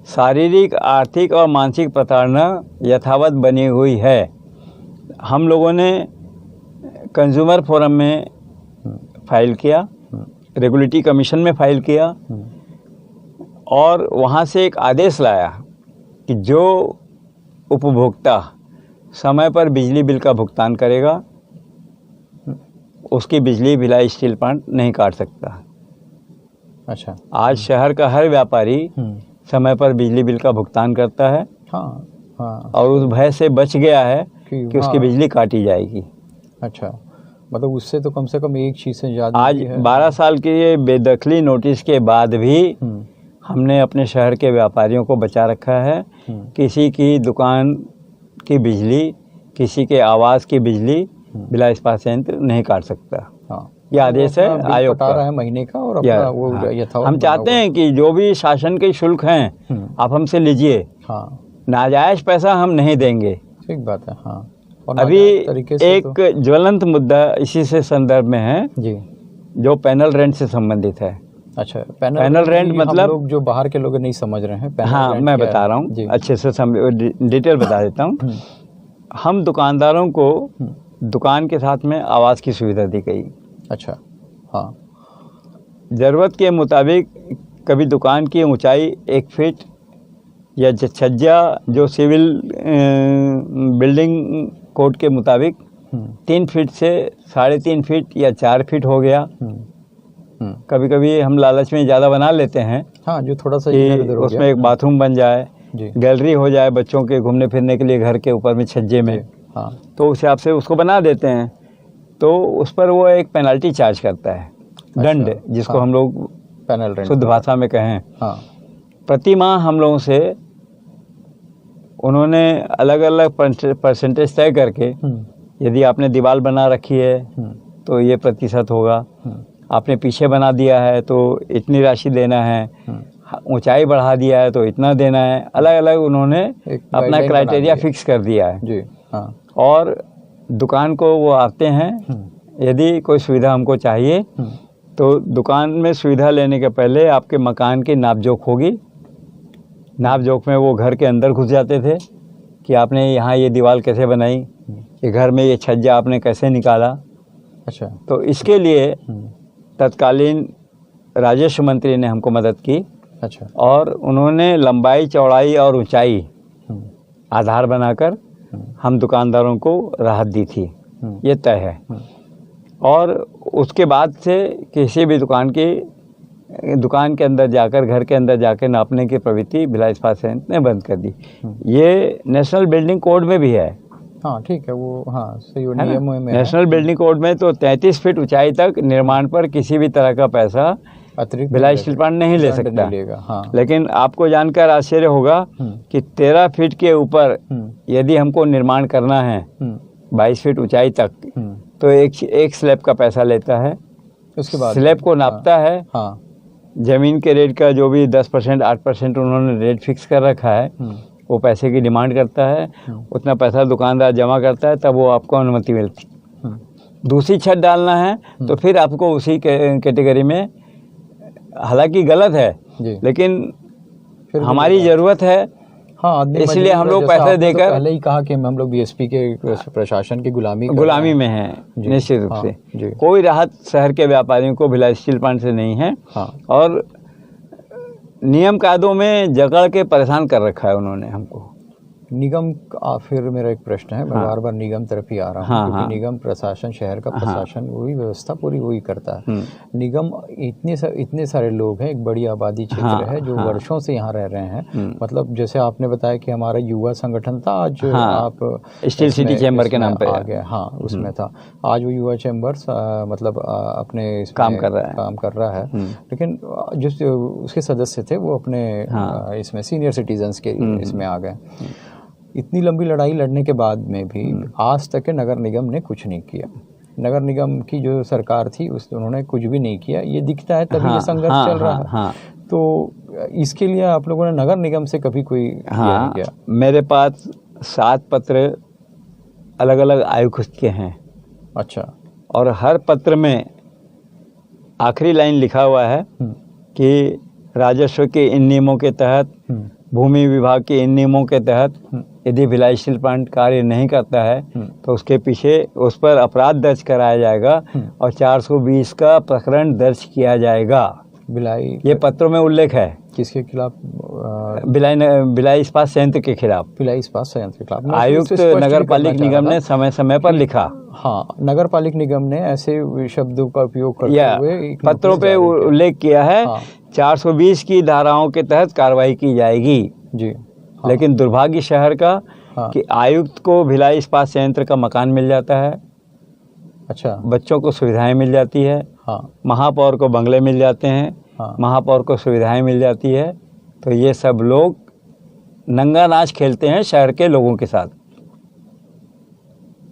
Speaker 1: शारीरिक, आर्थिक और मानसिक प्रताड़ना यथावत बनी हुई है। हम लोगों ने कंज्यूमर फोरम में फाइल किया, रेगुलेटरी कमीशन में फाइल किया और वहाँ से एक आदेश लाया कि जो उपभोक्ता समय पर बिजली बिल का भुगतान करेगा उसकी बिजली भिलाई स्टील प्लांट नहीं काट सकता।
Speaker 2: अच्छा,
Speaker 1: आज शहर का हर व्यापारी समय पर बिजली बिल का भुगतान करता है।
Speaker 2: हाँ हाँ,
Speaker 1: और उस भय से बच गया है कि उसकी बिजली काटी जाएगी।
Speaker 2: अच्छा, मतलब उससे तो कम से कम एक चीज़ से ज़्यादा
Speaker 1: आज 12 साल के ये बेदखली नोटिस के बाद भी हमने अपने शहर के व्यापारियों को बचा रखा है। किसी की दुकान की बिजली, किसी के आवास की बिजली भिलाई इस्पात संयंत्र नहीं काट सकता।
Speaker 2: हाँ,
Speaker 1: ये आदेश है आयोग का,
Speaker 2: रहा है महीने का और अपना वो यथावत
Speaker 1: हम चाहते हैं कि जो भी शासन के शुल्क हैं आप हमसे लीजिए।
Speaker 2: हाँ,
Speaker 1: नाजायज पैसा हम नहीं देंगे।
Speaker 2: ठीक बात है। हाँ, और
Speaker 1: अभी एक
Speaker 2: तो
Speaker 1: ज्वलंत मुद्दा इसी से संदर्भ में है
Speaker 2: जी,
Speaker 1: जो पैनल रेंट से संबंधित है।
Speaker 2: अच्छा,
Speaker 1: पैनल रेंट मतलब
Speaker 2: लोग जो बाहर के लोग नहीं समझ रहे हैं।
Speaker 1: हाँ, मैं बता रहा हूँ, अच्छे से डिटेल बता देता हूँ। हम दुकानदारों को दुकान के साथ में आवास की सुविधा दी गई।
Speaker 2: अच्छा, हाँ,
Speaker 1: ज़रूरत के मुताबिक कभी दुकान की ऊंचाई 1 फीट या छज्जा जो सिविल बिल्डिंग कोड के मुताबिक 3 फीट से 3.5 फीट या 4 फीट हो गया। कभी कभी हम लालच में ज़्यादा बना लेते हैं।
Speaker 2: हाँ, जो थोड़ा सा
Speaker 1: उसमें एक बाथरूम बन जाए, गैलरी हो जाए बच्चों के घूमने फिरने के लिए घर के ऊपर में छज्जे में।
Speaker 2: हाँ, तो
Speaker 1: उस हिसाब से उसको बना देते हैं, तो उस पर वो एक पेनल्टी चार्ज करता है। दंड, जिसको हम लोग
Speaker 2: पैनल रेंट
Speaker 1: शुद्ध भाषा में कहें।
Speaker 2: हाँ,
Speaker 1: प्रति माह हम लोगों से उन्होंने अलग अलग परसेंटेज तय करके, यदि आपने दीवार बना रखी है तो ये प्रतिशत होगा, आपने पीछे बना दिया है तो इतनी राशि देना है, ऊंचाई बढ़ा दिया है तो इतना देना है। अलग अलग उन्होंने अपना क्राइटेरिया फिक्स कर दिया है
Speaker 2: जी। हाँ,
Speaker 1: और दुकान को वो आते हैं, यदि कोई सुविधा हमको चाहिए तो दुकान में सुविधा लेने के पहले आपके मकान की नापजोख होगी। नापजोख में वो घर के अंदर घुस जाते थे कि आपने यहाँ ये दीवार कैसे बनाई, ये घर में ये छज्जा आपने कैसे निकाला।
Speaker 2: अच्छा,
Speaker 1: तो इसके लिए तत्कालीन राजस्व मंत्री ने हमको मदद की।
Speaker 2: अच्छा, और
Speaker 1: उन्होंने लंबाई, चौड़ाई और ऊंचाई आधार बनाकर हम दुकानदारों को राहत दी थी, ये तय है। और उसके बाद से किसी भी दुकान के अंदर जाकर, घर के अंदर जाकर नापने की प्रवृत्ति भिलाई इस्पात संयंत्र ने बंद कर दी। ये नेशनल बिल्डिंग कोड में भी है।
Speaker 2: हाँ, ठीक है, वो हाँ सही नियम में
Speaker 1: नेशनल बिल्डिंग कोड में तो 33 फीट ऊंचाई तक निर्माण पर किसी भी तरह का पैसा
Speaker 2: अतिरिक्त
Speaker 1: भिलाई स्टील प्लांट नहीं ले सकता।
Speaker 2: हाँ।
Speaker 1: लेकिन आपको जानकर आश्चर्य होगा कि 13 फीट के ऊपर यदि हमको निर्माण करना है 22 फीट ऊंचाई तक, तो एक स्लैब का पैसा लेता है।
Speaker 2: उसके बाद
Speaker 1: स्लैब को नापता है।
Speaker 2: हाँ,
Speaker 1: जमीन के रेट का जो भी 10% 8% उन्होंने रेट फिक्स कर रखा है, वो पैसे की डिमांड करता है। उतना पैसा दुकानदार जमा करता है, तब वो आपको अनुमति मिलती। दूसरी छत डालना है तो फिर आपको उसी कैटेगरी में, हालांकि गलत है लेकिन हमारी ज़रूरत है।
Speaker 2: हाँ,
Speaker 1: इसलिए हम लोग पैसे देकर,
Speaker 2: पहले ही कहा कि हम लोग बीएसपी के प्रशासन की
Speaker 1: गुलामी में हैं निश्चित रूप से। कोई राहत शहर के व्यापारियों को भिलाई स्टील प्लांट से नहीं है। और नियम कायदों में जकड़ के परेशान कर रखा है उन्होंने हमको।
Speaker 2: निगम का फिर मेरा एक प्रश्न है, मैं बार बार निगम तरफ ही आ रहा हूँ, क्योंकि निगम प्रशासन, शहर का प्रशासन वही व्यवस्था पूरी वही करता है। निगम इतने सारे लोग हैं, एक बड़ी आबादी क्षेत्र है जो वर्षों से यहाँ रह रहे हैं। मतलब जैसे आपने बताया कि हमारा युवा संगठन था, आज आप
Speaker 1: स्टील सिटी चैम्बर के नाम पे
Speaker 2: आ गया, हाँ उसमें था, आज वो युवा चैम्बर्स मतलब अपने
Speaker 1: काम कर रहा है।
Speaker 2: लेकिन जो उसके सदस्य थे वो अपने इसमें सीनियर सिटीजन्स के इसमें आ गए। इतनी लंबी लड़ाई लड़ने के बाद में भी आज तक के नगर निगम ने कुछ नहीं किया। नगर निगम की जो सरकार थी उन्होंने कुछ भी नहीं किया, ये दिखता है, तभी ये संघर्ष चल रहा है। तो इसके लिए आप लोगों ने नगर निगम से कभी कोई नहीं किया?
Speaker 1: मेरे पास 7 पत्र अलग अलग आयुक्त के हैं।
Speaker 2: अच्छा।
Speaker 1: और हर पत्र में आखिरी लाइन लिखा हुआ है कि राजस्व के इन नियमों के तहत, भूमि विभाग के इन नियमों के तहत यदि भिलाई स्टील प्लांट कार्य नहीं करता है तो उसके पीछे उस पर अपराध दर्ज कराया जाएगा और 420 का प्रकरण दर्ज किया जाएगा।
Speaker 2: भिलाई,
Speaker 1: ये पत्रों में उल्लेख है।
Speaker 2: किसके खिलाफ?
Speaker 1: भिलाई इस्पात संयंत्र के खिलाफ।
Speaker 2: भिलाई इस्पात संयंत्र के खिलाफ
Speaker 1: आयुक्त नगर पालिक निगम ने समय समय पर लिखा।
Speaker 2: हाँ, नगर पालिक निगम ने ऐसे शब्दों का उपयोग करते हुए
Speaker 1: पत्रों पे उल्लेख किया है। 420 की धाराओं के तहत कार्रवाई की जाएगी जी। लेकिन दुर्भाग्य शहर का कि आयुक्त को भिलाई इस्पात संयंत्र का मकान मिल जाता है।
Speaker 2: अच्छा।
Speaker 1: बच्चों को सुविधाएं मिल जाती है। महापौर को बंगले मिल जाते हैं। महापौर को सुविधाएं मिल जाती है। तो ये सब लोग नंगा नाच खेलते हैं शहर के लोगों के साथ।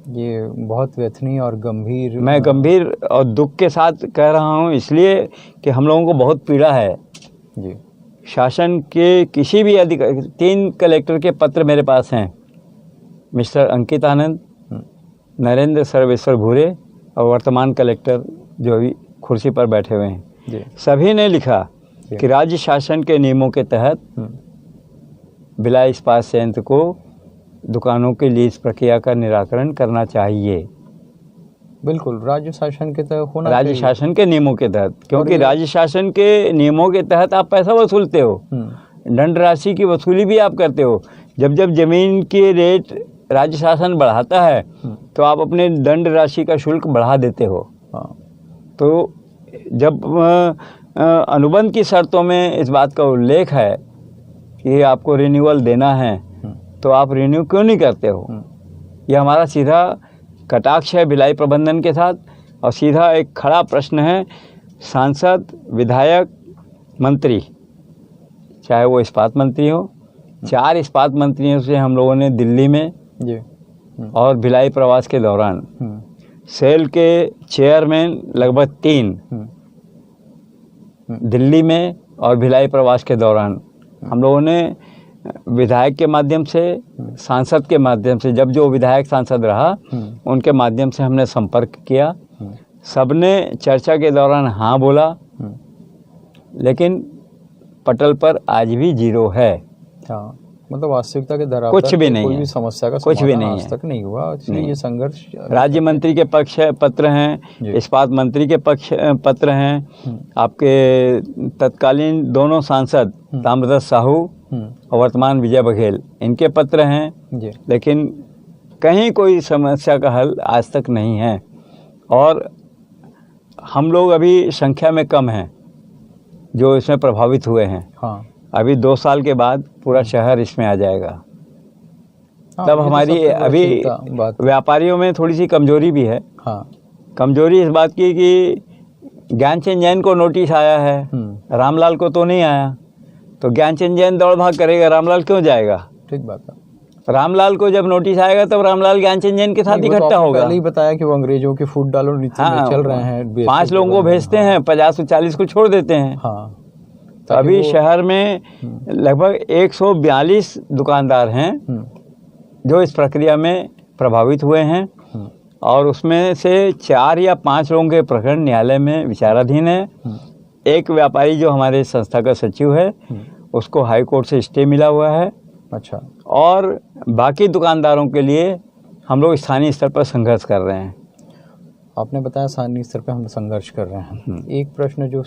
Speaker 2: ये बहुत व्यथनीय और गंभीर,
Speaker 1: मैं गंभीर और दुख के साथ कह रहा हूँ, इसलिए कि हम लोगों को बहुत पीड़ा है
Speaker 2: जी।
Speaker 1: शासन के किसी भी अधिकारी, 3 कलेक्टर के पत्र मेरे पास हैं, मिस्टर अंकित आनंद, नरेंद्र सर्वेश्वर भूरे और वर्तमान कलेक्टर जो भी कुर्सी पर बैठे हुए हैं, सभी ने लिखा कि राज्य शासन के नियमों के तहत भिलाई इस्पात संयंत्र को दुकानों की लीज प्रक्रिया का निराकरण करना चाहिए।
Speaker 2: बिल्कुल, राज्य शासन के तहत होना,
Speaker 1: राज्य शासन के नियमों के तहत, क्योंकि राज्य शासन के नियमों के तहत आप पैसा वसूलते हो, दंड राशि की वसूली भी आप करते हो। जब जब जमीन के रेट राज्य शासन बढ़ाता है तो आप अपने दंड राशि का शुल्क बढ़ा देते हो। तो जब अनुबंध की शर्तों में इस बात का उल्लेख है कि आपको रिन्यूअल देना है तो आप रिन्यू क्यों नहीं करते हो? यह हमारा सीधा कटाक्ष है भिलाई प्रबंधन के साथ। और सीधा एक खड़ा प्रश्न है, सांसद, विधायक, मंत्री, चाहे वो इस्पात मंत्री हो, 4 इस्पात मंत्रियों से हम लोगों ने दिल्ली में और भिलाई प्रवास के दौरान, सेल के चेयरमैन लगभग 3 दिल्ली में और भिलाई प्रवास के दौरान हम लोगों ने विधायक के माध्यम से, सांसद के माध्यम से, जब जो विधायक सांसद रहा उनके माध्यम से हमने संपर्क किया। सबने चर्चा के दौरान हाँ बोला, लेकिन पटल पर आज भी 0 है।
Speaker 2: मतलब वास्तविकता के दर
Speaker 1: कुछ भी नहीं,
Speaker 2: कोई भी समस्या का
Speaker 1: कुछ भी नहीं
Speaker 2: आज तक नहीं हुआ। इसलिए ये संघर्ष,
Speaker 1: राज्य मंत्री के पक्ष पत्र हैं, इस्पात मंत्री के पक्ष पत्र हैं, आपके तत्कालीन दोनों सांसद ताम्रध्वज साहू और वर्तमान विजय बघेल, इनके पत्र हैं, लेकिन कहीं कोई समस्या का हल आज तक नहीं है। और हम लोग अभी संख्या में कम हैं जो इसमें प्रभावित हुए हैं। अभी 2 साल के बाद पूरा शहर इसमें आ जाएगा। तब हमारी अभी व्यापारियों में थोड़ी सी कमजोरी भी है। कमजोरी इस बात की कि ज्ञानचंद जैन को नोटिस आया है, रामलाल को तो नहीं आया, तो ज्ञानचंद जैन दौड़ भाग करेगा, रामलाल क्यों जाएगा?
Speaker 2: ठीक बात है।
Speaker 1: रामलाल को जब नोटिस आएगा तब रामलाल ज्ञानचंद जैन के साथ इकट्ठा होगा।
Speaker 2: पहले ही बताया कि वो अंग्रेजों के फूट डालो नीति में चल रहे हैं।
Speaker 1: 5 लोगों को भेजते हैं, 50-40 को छोड़ देते हैं। तो अभी शहर में लगभग 142 दुकानदार हैं जो इस प्रक्रिया में प्रभावित हुए हैं, और उसमें से 4 या 5 लोगों के प्रकरण न्यायालय में विचाराधीन है। एक व्यापारी जो हमारे संस्था का सचिव है उसको हाई कोर्ट से स्टे मिला हुआ है।
Speaker 2: अच्छा।
Speaker 1: और बाकी दुकानदारों के लिए हम लोग स्थानीय स्तर पर संघर्ष कर रहे हैं।
Speaker 2: आपने बताया स्थानीय स्तर पे हम संघर्ष कर रहे हैं। एक प्रश्न जो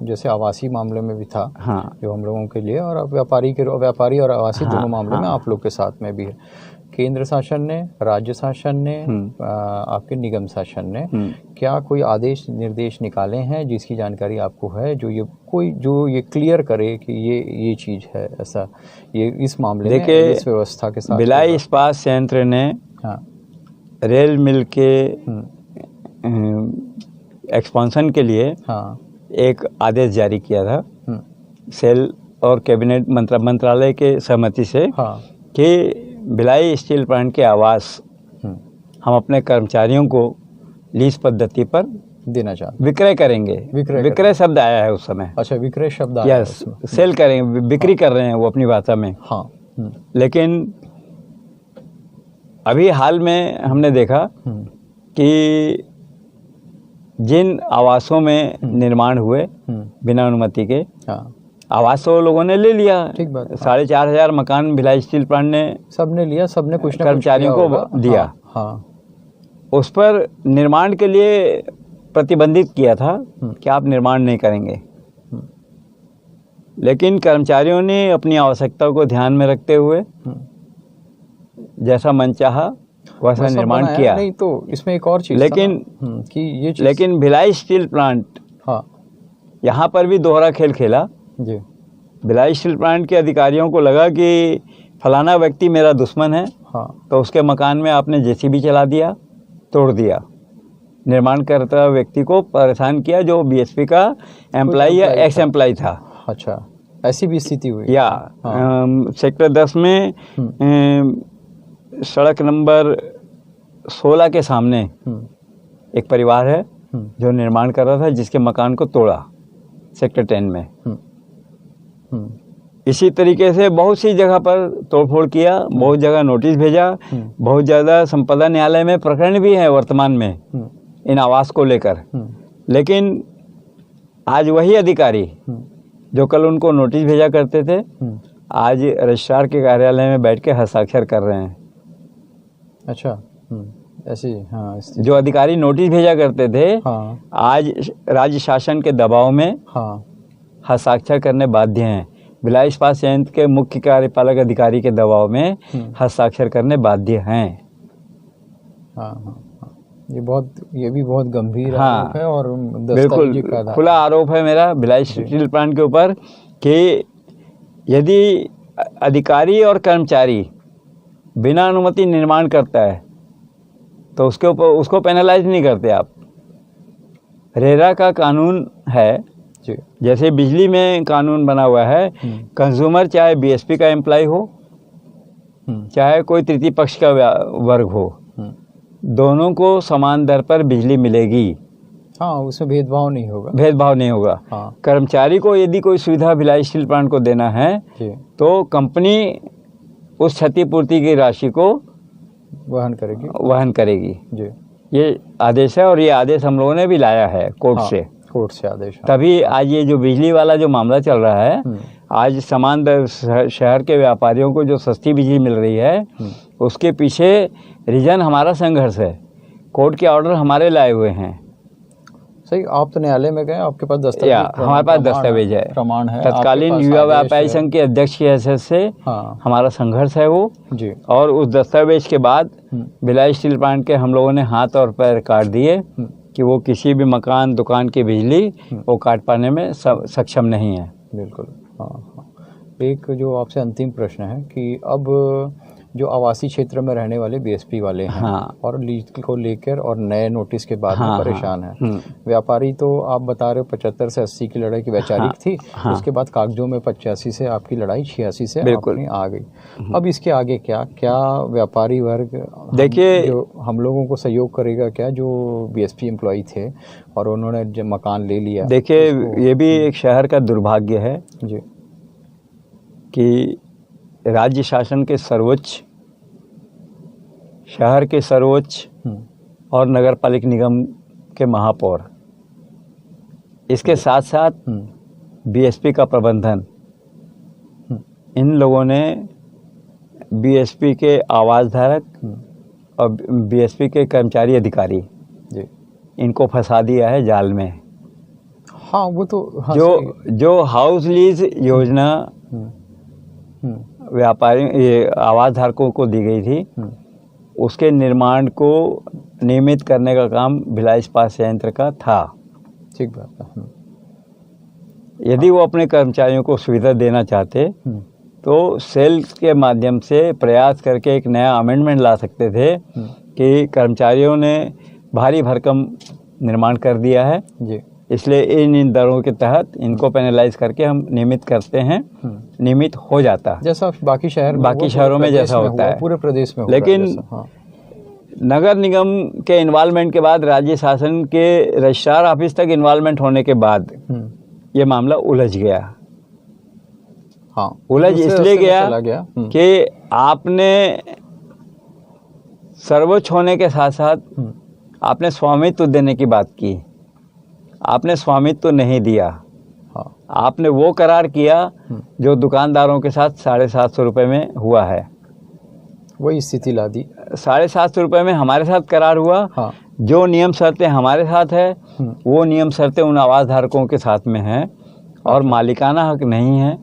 Speaker 2: जैसे आवासीय मामले में भी था,
Speaker 1: हाँ,
Speaker 2: जो हम लोगों के लिए, और व्यापारी और आवासीय दोनों मामले में आप लोग के साथ में भी है। केंद्र शासन ने, राज्य शासन ने, आपके निगम शासन ने क्या कोई आदेश निर्देश निकाले हैं जिसकी जानकारी आपको है, जो ये क्लियर करे कि ये चीज़ है ऐसा, ये इस मामले में इस व्यवस्था के साथ?
Speaker 1: भिलाई इस्पात संयंत्र ने रेल मिल के एक्सपांशन के लिए एक आदेश जारी किया था, सेल और कैबिनेट मंत्रालय के सहमति से, कि भिलाई स्टील प्लांट के आवास हम अपने कर्मचारियों को लीज पद्धति पर
Speaker 2: देना चाहते,
Speaker 1: विक्रय करेंगे। विक्रय शब्द आया है उस समय।
Speaker 2: अच्छा, विक्रय शब्द आया है।
Speaker 1: यस, सेल करेंगे, बिक्री कर रहे हैं वो अपनी भाषा में।
Speaker 2: हाँ।
Speaker 1: लेकिन अभी हाल में हमने देखा कि जिन आवासों में निर्माण हुए बिना अनुमति के, आवास तो लोगों ने ले लिया। ठीक बात। 4,500 मकान भिलाई स्टील प्लांट ने सबने लिया, सबने कुछ कर्मचारियों को दिया। हाँ। उस पर निर्माण के लिए प्रतिबंधित किया था कि आप निर्माण नहीं करेंगे, लेकिन कर्मचारियों ने अपनी आवश्यकता को ध्यान में रखते हुए जैसा मन चाहा वैसा निर्माण किया।
Speaker 2: नहीं तो इसमें एक और चीज
Speaker 1: लेकिन भिलाई स्टील प्लांट यहाँ पर भी दोहरा खेल खेला जी। भिलाई स्टील प्लांट के अधिकारियों को लगा कि फलाना व्यक्ति मेरा दुश्मन है, तो उसके मकान में आपने जेसीबी चला दिया, तोड़ दिया, निर्माण करता व्यक्ति को परेशान किया जो बीएसपी का एम्प्लॉय या एक्स एम्प्लॉय था।
Speaker 2: अच्छा, ऐसी भी स्थिति हुई?
Speaker 1: या सेक्टर 10 में सड़क नंबर 16 के सामने एक परिवार है जो निर्माण कर रहा था, जिसके मकान को तोड़ा सेक्टर 10 में। इसी तरीके से बहुत सी जगह पर तोड़फोड़ किया, बहुत जगह नोटिस भेजा, बहुत ज़्यादा संपदा न्यायालय में प्रकरण भी है वर्तमान में इन आवास को लेकर। लेकिन आज वही अधिकारी जो कल उनको नोटिस भेजा करते थे, आज रजिस्ट्रार के कार्यालय में बैठ के हस्ताक्षर कर रहे हैं।
Speaker 2: अच्छा, ऐसी
Speaker 1: जो अधिकारी नोटिस भेजा करते थे, आज राज्य शासन के दबाव में हस्ताक्षर करने बाध्य हैं। भिलाई इस्पात संयंत्र के मुख्य कार्यपालक अधिकारी के दबाव में हस्ताक्षर करने बाध्य हैं।
Speaker 2: ये भी बहुत गंभीर आरोप है और
Speaker 1: बिल्कुल खुला आरोप है मेरा भिलाई स्टील प्लांट के ऊपर कि यदि अधिकारी और कर्मचारी बिना अनुमति निर्माण करता है तो उसके ऊपर उसको पेनलाइज नहीं करते आप। रेरा का कानून है, जैसे बिजली में कानून बना हुआ है, कंज्यूमर चाहे बीएसपी का एम्प्लॉय हो चाहे कोई तृतीय पक्ष का वर्ग हो, दोनों को समान दर पर बिजली मिलेगी।
Speaker 2: उसमें भेदभाव नहीं होगा।
Speaker 1: भेदभाव नहीं होगा। कर्मचारी को यदि कोई सुविधा भिलाई स्टील प्लांट को देना है तो कंपनी उस क्षतिपूर्ति की राशि को वहन करेगी जी। ये आदेश है और ये आदेश हम लोगों ने भी लाया है कोर्ट से
Speaker 2: आदेश।
Speaker 1: तभी आज ये जो बिजली वाला जो मामला चल रहा है, आज समान दर शहर के व्यापारियों को जो सस्ती बिजली मिल रही है, उसके पीछे रीजन हमारा संघर्ष है। कोर्ट के ऑर्डर हमारे लाए हुए हैं।
Speaker 2: सही, आप तो न्यायालय में गए, आपके पास दस्तावेज?
Speaker 1: हमारे पास दस्तावेज है,
Speaker 2: प्रमाण है।
Speaker 1: तत्कालीन युवा व्यापारी संघ के अध्यक्ष की हैसियत से हमारा संघर्ष है वो जी। और उस दस्तावेज के बाद भिलाई स्टील प्लांट के हम लोगों ने हाथ और पैर काट दिए कि वो किसी भी मकान दुकान की बिजली वो काट पाने में सक्षम नहीं है।
Speaker 2: बिल्कुल। एक जो आपसे अंतिम प्रश्न है कि अब जो आवासीय क्षेत्र में रहने वाले बीएसपी वाले हैं और लीज को लेकर और नए नोटिस के बाद में परेशान हैं। व्यापारी तो आप बता रहे हो 75 से 80 की लड़ाई की वैचारिक थी, उसके बाद कागजों में 85 से आपकी लड़ाई 86 से आपकी आ गई। अब इसके आगे क्या व्यापारी वर्ग
Speaker 1: देखिए
Speaker 2: जो हम लोगों को सहयोग करेगा, क्या जो बीएसपी एम्प्लॉई थे और उन्होंने जब मकान ले लिया?
Speaker 1: देखिए ये भी एक शहर का दुर्भाग्य है जी कि राज्य शासन के सर्वोच्च, शहर के सर्वोच्च और नगर पालिक निगम के महापौर, इसके साथ साथ बीएसपी का प्रबंधन, इन लोगों ने बीएसपी के आवास धारक और बीएसपी के कर्मचारी अधिकारी इनको फंसा दिया है जाल में।
Speaker 2: हाँ वो तो हाँ,
Speaker 1: जो हाउस लीज योजना व्यापारी ये आवास धारकों को दी गई थी, उसके निर्माण को नियमित करने का काम भिलाई इस्पात संयंत्र का था।
Speaker 2: ठीक बात है।
Speaker 1: यदि वो अपने कर्मचारियों को सुविधा देना चाहते तो सेल के माध्यम से प्रयास करके एक नया अमेंडमेंट ला सकते थे कि कर्मचारियों ने भारी भरकम निर्माण कर दिया है
Speaker 2: जी,
Speaker 1: इसलिए इन दरों के तहत इनको पेनलाइज करके हम नियमित करते हैं, नियमित हो जाता है
Speaker 2: जैसा बाकी
Speaker 1: शहरों में जैसा होता है,
Speaker 2: पूरे प्रदेश में।
Speaker 1: लेकिन नगर निगम के इन्वॉल्वमेंट के बाद, राज्य शासन के रजिस्ट्रार ऑफिस तक इन्वॉल्वमेंट होने के बाद ये मामला उलझ गया।
Speaker 2: हाँ,
Speaker 1: उलझ इसलिए गया कि आपने सर्वोच्च होने के साथ साथ आपने स्वामित्व देने की बात की, आपने स्वामित्व नहीं दिया।
Speaker 2: हाँ,
Speaker 1: आपने वो करार किया जो दुकानदारों के साथ 750 रुपये में हुआ है,
Speaker 2: वही स्थिति ला दी।
Speaker 1: 750 रुपये में हमारे साथ करार हुआ।
Speaker 2: हाँ,
Speaker 1: जो नियम शर्तें हमारे साथ है वो नियम शर्तें उन आवास धारकों के साथ में हैं और मालिकाना हक नहीं है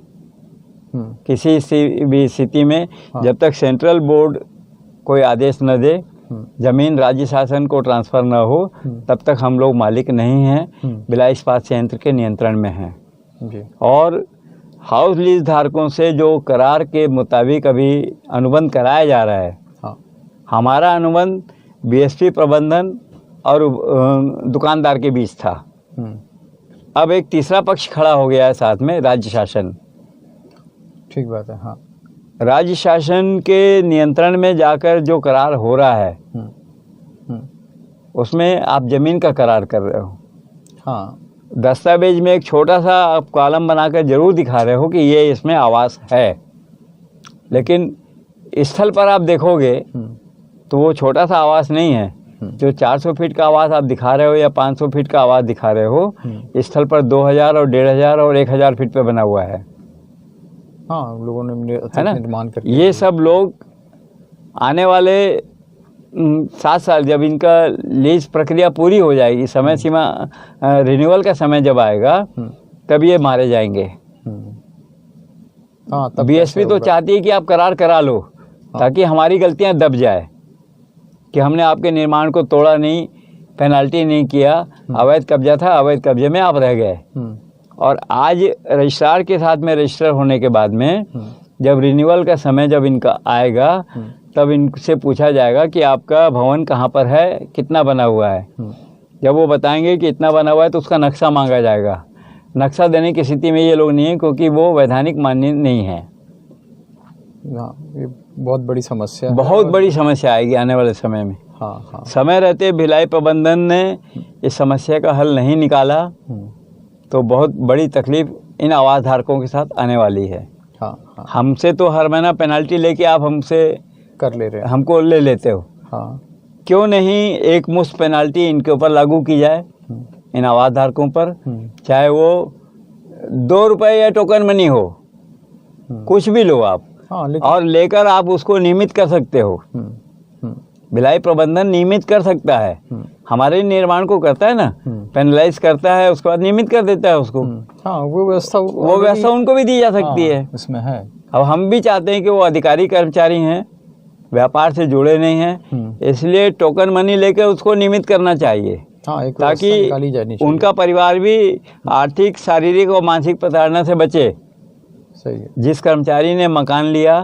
Speaker 1: किसी भी स्थिति में। जब तक सेंट्रल बोर्ड कोई आदेश न दे, जमीन राज्य शासन को ट्रांसफ़र न हो, तब तक हम लोग मालिक नहीं हैं, भिलाई इस्पात संयंत्र के नियंत्रण में हैं
Speaker 2: जी। और
Speaker 1: हाउस लीज धारकों से जो करार के मुताबिक अभी अनुबंध कराया जा रहा है, हमारा अनुबंध बीएसपी प्रबंधन और दुकानदार के बीच था। अब एक तीसरा पक्ष खड़ा हो गया है साथ में, राज्य शासन।
Speaker 2: ठीक बात है। हाँ,
Speaker 1: राज्य शासन के नियंत्रण में जाकर जो करार हो रहा है उसमें आप जमीन का करार कर रहे हो।
Speaker 2: हाँ,
Speaker 1: दस्तावेज में एक छोटा सा आप कॉलम बनाकर जरूर दिखा रहे हो कि ये इसमें आवास है, लेकिन स्थल पर आप देखोगे तो वो छोटा सा आवास नहीं है। जो 400 फीट का आवास आप दिखा रहे हो या 500 फीट का आवास दिखा रहे हो, स्थल पर 2000 और 1500 और 1000 फीट पे बना हुआ है।
Speaker 2: हाँ, लोगों ने
Speaker 1: है ना,
Speaker 2: निर्माण कर
Speaker 1: ये सब लोग आने वाले 7 साल जब इनका लीज प्रक्रिया पूरी हो जाएगी, समय सीमा रिन्यूअल का समय जब आएगा, तब ये मारे जाएंगे।
Speaker 2: हाँ, तब
Speaker 1: बीएसपी तो चाहती है कि आप करार करा लो ताकि हमारी गलतियां दब जाए कि हमने आपके निर्माण को तोड़ा नहीं, पेनल्टी नहीं किया, अवैध कब्जा था, अवैध कब्जे में आप रह गए। और आज रजिस्ट्रार के साथ में रजिस्टर होने के बाद में जब रिन्यूअल का समय जब इनका आएगा, तब इनसे पूछा जाएगा कि आपका भवन कहाँ पर है, कितना बना हुआ है। जब वो बताएंगे कि इतना बना हुआ है तो उसका नक्शा मांगा जाएगा। नक्शा देने की स्थिति में ये लोग नहीं है क्योंकि वो वैधानिक मान्य नहीं है।
Speaker 2: ये बहुत बड़ी समस्या है,
Speaker 1: बहुत बड़ी समस्या आएगी आने वाले समय में।
Speaker 2: हाँ,
Speaker 1: समय रहते भिलाई प्रबंधन ने इस समस्या का हल नहीं निकाला तो बहुत बड़ी तकलीफ इन आवास धारकों के साथ आने वाली है।
Speaker 2: हाँ,
Speaker 1: हमसे तो हर महीना पेनल्टी लेके आप हमसे
Speaker 2: कर ले रहे हैं,
Speaker 1: हमको ले लेते हो।
Speaker 2: हाँ,
Speaker 1: क्यों नहीं एक मुश्त पेनल्टी इनके ऊपर लागू की जाए, इन आवास धारकों पर, चाहे वो 2 रुपये या टोकन मनी हो, कुछ भी लो आप।
Speaker 2: हाँ,
Speaker 1: और लेकर आप उसको नियमित कर सकते हो। भिलाई प्रबंधन नियमित कर सकता है, हमारे निर्माण को करता है ना, पेनलाइज करता है, उसके बाद नियमित कर देता है उसको।
Speaker 2: हाँ, वो व्यवस्था
Speaker 1: उनको भी दी जा सकती है,
Speaker 2: उसमें है।
Speaker 1: अब हम भी चाहते हैं कि वो अधिकारी कर्मचारी हैं, व्यापार से जुड़े नहीं हैं, इसलिए टोकन मनी लेकर उसको नियमित करना चाहिए।
Speaker 2: हाँ,
Speaker 1: ताकि उनका परिवार भी आर्थिक, शारीरिक और मानसिक प्रताड़ना से बचे।
Speaker 2: सही है।
Speaker 1: जिस कर्मचारी ने मकान लिया,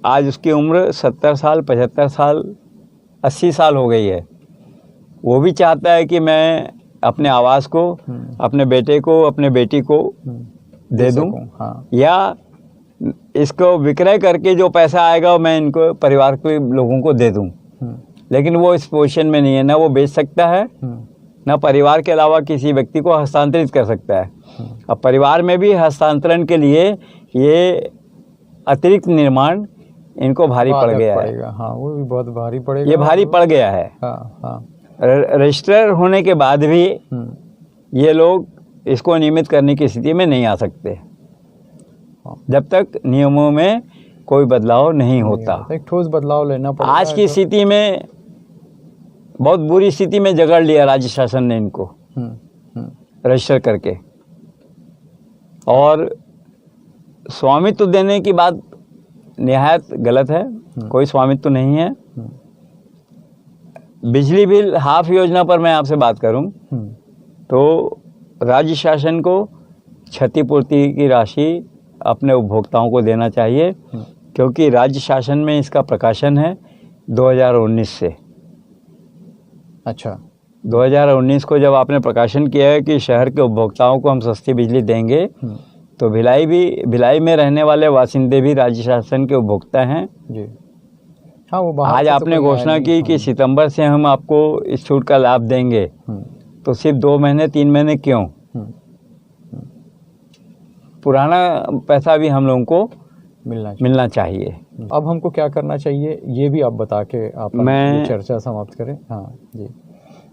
Speaker 1: आज उसकी उम्र 70 साल, 75 साल, 80 साल हो गई है, वो भी चाहता है कि मैं अपने आवास को अपने बेटे को, अपने बेटी को दे दूं।
Speaker 2: हाँ,
Speaker 1: या इसको विक्रय करके जो पैसा आएगा वो मैं इनको परिवार के लोगों को दे दूं। लेकिन वो इस पोजीशन में नहीं है, ना वो बेच सकता है, ना परिवार के अलावा किसी व्यक्ति को हस्तांतरित कर सकता है। अब परिवार में भी हस्तांतरण के लिए ये अतिरिक्त निर्माण इनको भारी पड़ गया है।
Speaker 2: हाँ, वो भी बहुत भारी पड़ेगा,
Speaker 1: ये भारी पड़ गया है।
Speaker 2: हाँ,
Speaker 1: रजिस्टर होने के बाद भी ये लोग इसको नियमित करने की स्थिति में नहीं आ सकते जब तक नियमों में कोई बदलाव नहीं होता।
Speaker 2: एक ठोस बदलाव लेना पड़ेगा।
Speaker 1: आज की स्थिति में बहुत बुरी स्थिति में जकड़ लिया राज्य शासन ने इनको रजिस्टर करके। और स्वामित्व देने की बात निहायत गलत है, कोई स्वामित्व नहीं है। बिजली बिल हाफ योजना पर मैं आपसे बात करूं तो राज्य शासन को क्षतिपूर्ति की राशि अपने उपभोक्ताओं को देना चाहिए, क्योंकि राज्य शासन में इसका प्रकाशन है 2019 से।
Speaker 2: अच्छा,
Speaker 1: 2019 को जब आपने प्रकाशन किया है कि शहर के उपभोक्ताओं को हम सस्ती बिजली देंगे, तो भिलाई में रहने वाले वासिंदे भी राज्य शासन के उपभोक्ता हैं
Speaker 2: जी। हाँ, वो बाहर
Speaker 1: आज आपने घोषणा की कि सितंबर से हम आपको इस छूट का लाभ देंगे, तो सिर्फ 2 महीने 3 महीने क्यों? पुराना पैसा भी हम लोगों को मिलना चाहिए।
Speaker 2: अब हमको क्या करना चाहिए ये भी आप बता के आप
Speaker 1: मैं
Speaker 2: चर्चा समाप्त करें। हाँ जी।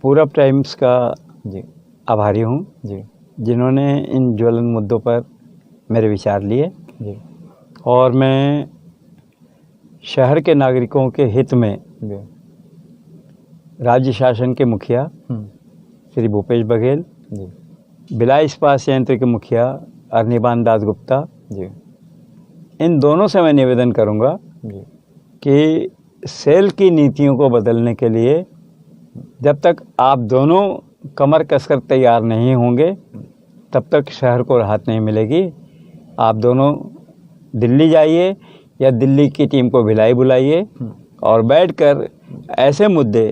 Speaker 1: पूरब टाइम्स का
Speaker 2: जी
Speaker 1: आभारी हूँ
Speaker 2: जी,
Speaker 1: जिन्होंने इन ज्वलंत मुद्दों पर मेरे विचार लिए
Speaker 2: जी।
Speaker 1: और मैं शहर के नागरिकों के हित में
Speaker 2: जी।
Speaker 1: राज्य शासन के मुखिया श्री भूपेश बघेल
Speaker 2: जी,
Speaker 1: भिलाई इस्पात संयंत्र के मुखिया अरनिबान दास गुप्ता
Speaker 2: जी,
Speaker 1: इन दोनों से मैं निवेदन करूंगा
Speaker 2: जी,
Speaker 1: कि सेल की नीतियों को बदलने के लिए जब तक आप दोनों कमर कसकर तैयार नहीं होंगे तब तक शहर को राहत नहीं मिलेगी। आप दोनों दिल्ली जाइए या दिल्ली की टीम को भिलाई बुलाइए और बैठकर ऐसे मुद्दे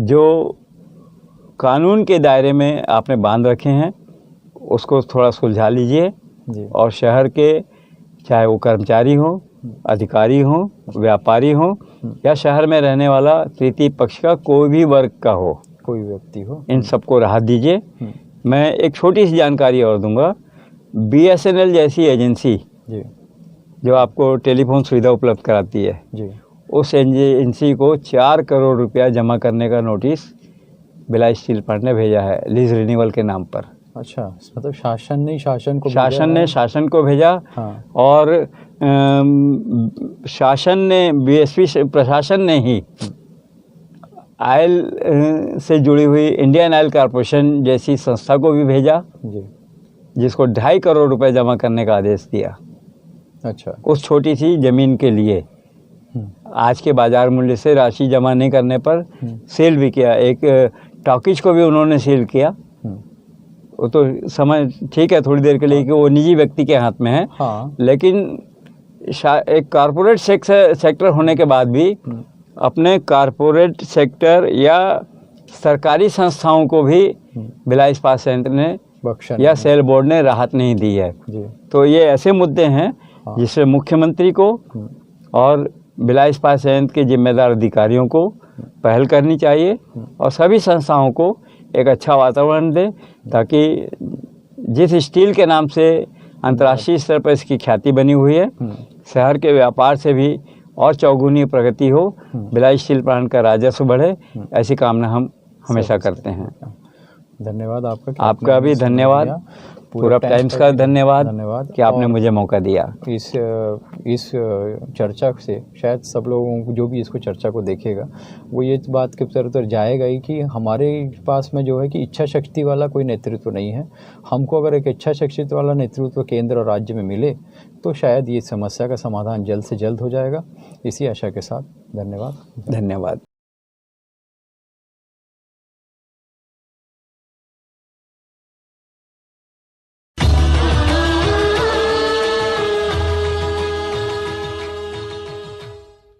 Speaker 1: जो कानून के दायरे में आपने बांध रखे हैं उसको थोड़ा सुलझा लीजिए
Speaker 2: जी।
Speaker 1: और शहर के चाहे वो कर्मचारी हो, अधिकारी हो, व्यापारी हो या शहर में रहने वाला तृतीय पक्ष का कोई भी वर्ग का हो,
Speaker 2: कोई व्यक्ति हो,
Speaker 1: इन सबको राहत दीजिए। मैं एक छोटी सी जानकारी और दूंगा। BSNL जैसी एजेंसी
Speaker 2: जी,
Speaker 1: जो आपको टेलीफोन सुविधा उपलब्ध कराती है,
Speaker 2: जी,
Speaker 1: उस एजेंसी को 4 करोड़ रुपया जमा करने का नोटिस भिलाई स्टील प्लांट ने भेजा है लीज रिन्यूअल के नाम पर।
Speaker 2: अच्छा, मतलब शासन ने शासन को भेजा।
Speaker 1: हाँ। और शासन ने BSP प्रशासन ने ही ऑयल से जुड़ी हुई इंडियन ऑयल कॉरपोरेशन जैसी संस्था को भी भेजा
Speaker 2: जी,
Speaker 1: जिसको 2.5 करोड़ रुपए जमा करने का आदेश दिया।
Speaker 2: अच्छा,
Speaker 1: उस छोटी सी जमीन के लिए आज के बाजार मूल्य से राशि जमा नहीं करने पर सेल भी किया। एक टॉकीज को भी उन्होंने सेल किया। वो तो समझ ठीक है थोड़ी देर के लिए कि वो निजी व्यक्ति के हाथ में है।
Speaker 2: हाँ।
Speaker 1: लेकिन एक कारपोरेट सेक्टर होने के बाद भी अपने कारपोरेट सेक्टर या सरकारी संस्थाओं को भी भिलाई इस्पात संयंत्र ने या सेल बोर्ड ने राहत नहीं दी है
Speaker 2: जी।
Speaker 1: तो ये ऐसे मुद्दे हैं जिससे मुख्यमंत्री को और भिलाई इस्पात संयंत्र के जिम्मेदार अधिकारियों को पहल करनी चाहिए और सभी संस्थाओं को एक अच्छा वातावरण दे ताकि जिस स्टील के नाम से अंतर्राष्ट्रीय स्तर पर इसकी ख्याति बनी हुई है, शहर के व्यापार से भी और चौगुनी प्रगति हो, भिलाई स्टील प्लांट का राजस्व बढ़े, ऐसी कामना हम हमेशा करते हैं।
Speaker 2: धन्यवाद
Speaker 1: आपका भी धन्यवाद। पूरब टाइम्स का धन्यवाद कि आपने मुझे मौका दिया।
Speaker 2: इस चर्चा से शायद सब लोगों को जो भी इसको चर्चा को देखेगा वो ये बात के तरफ जाएगा ही कि हमारे पास में जो है कि इच्छा शक्ति वाला कोई नेतृत्व नहीं है। हमको अगर एक इच्छा शक्ति वाला नेतृत्व केंद्र और राज्य में मिले तो शायद ये समस्या का समाधान जल्द से जल्द हो जाएगा। इसी आशा के साथ धन्यवाद।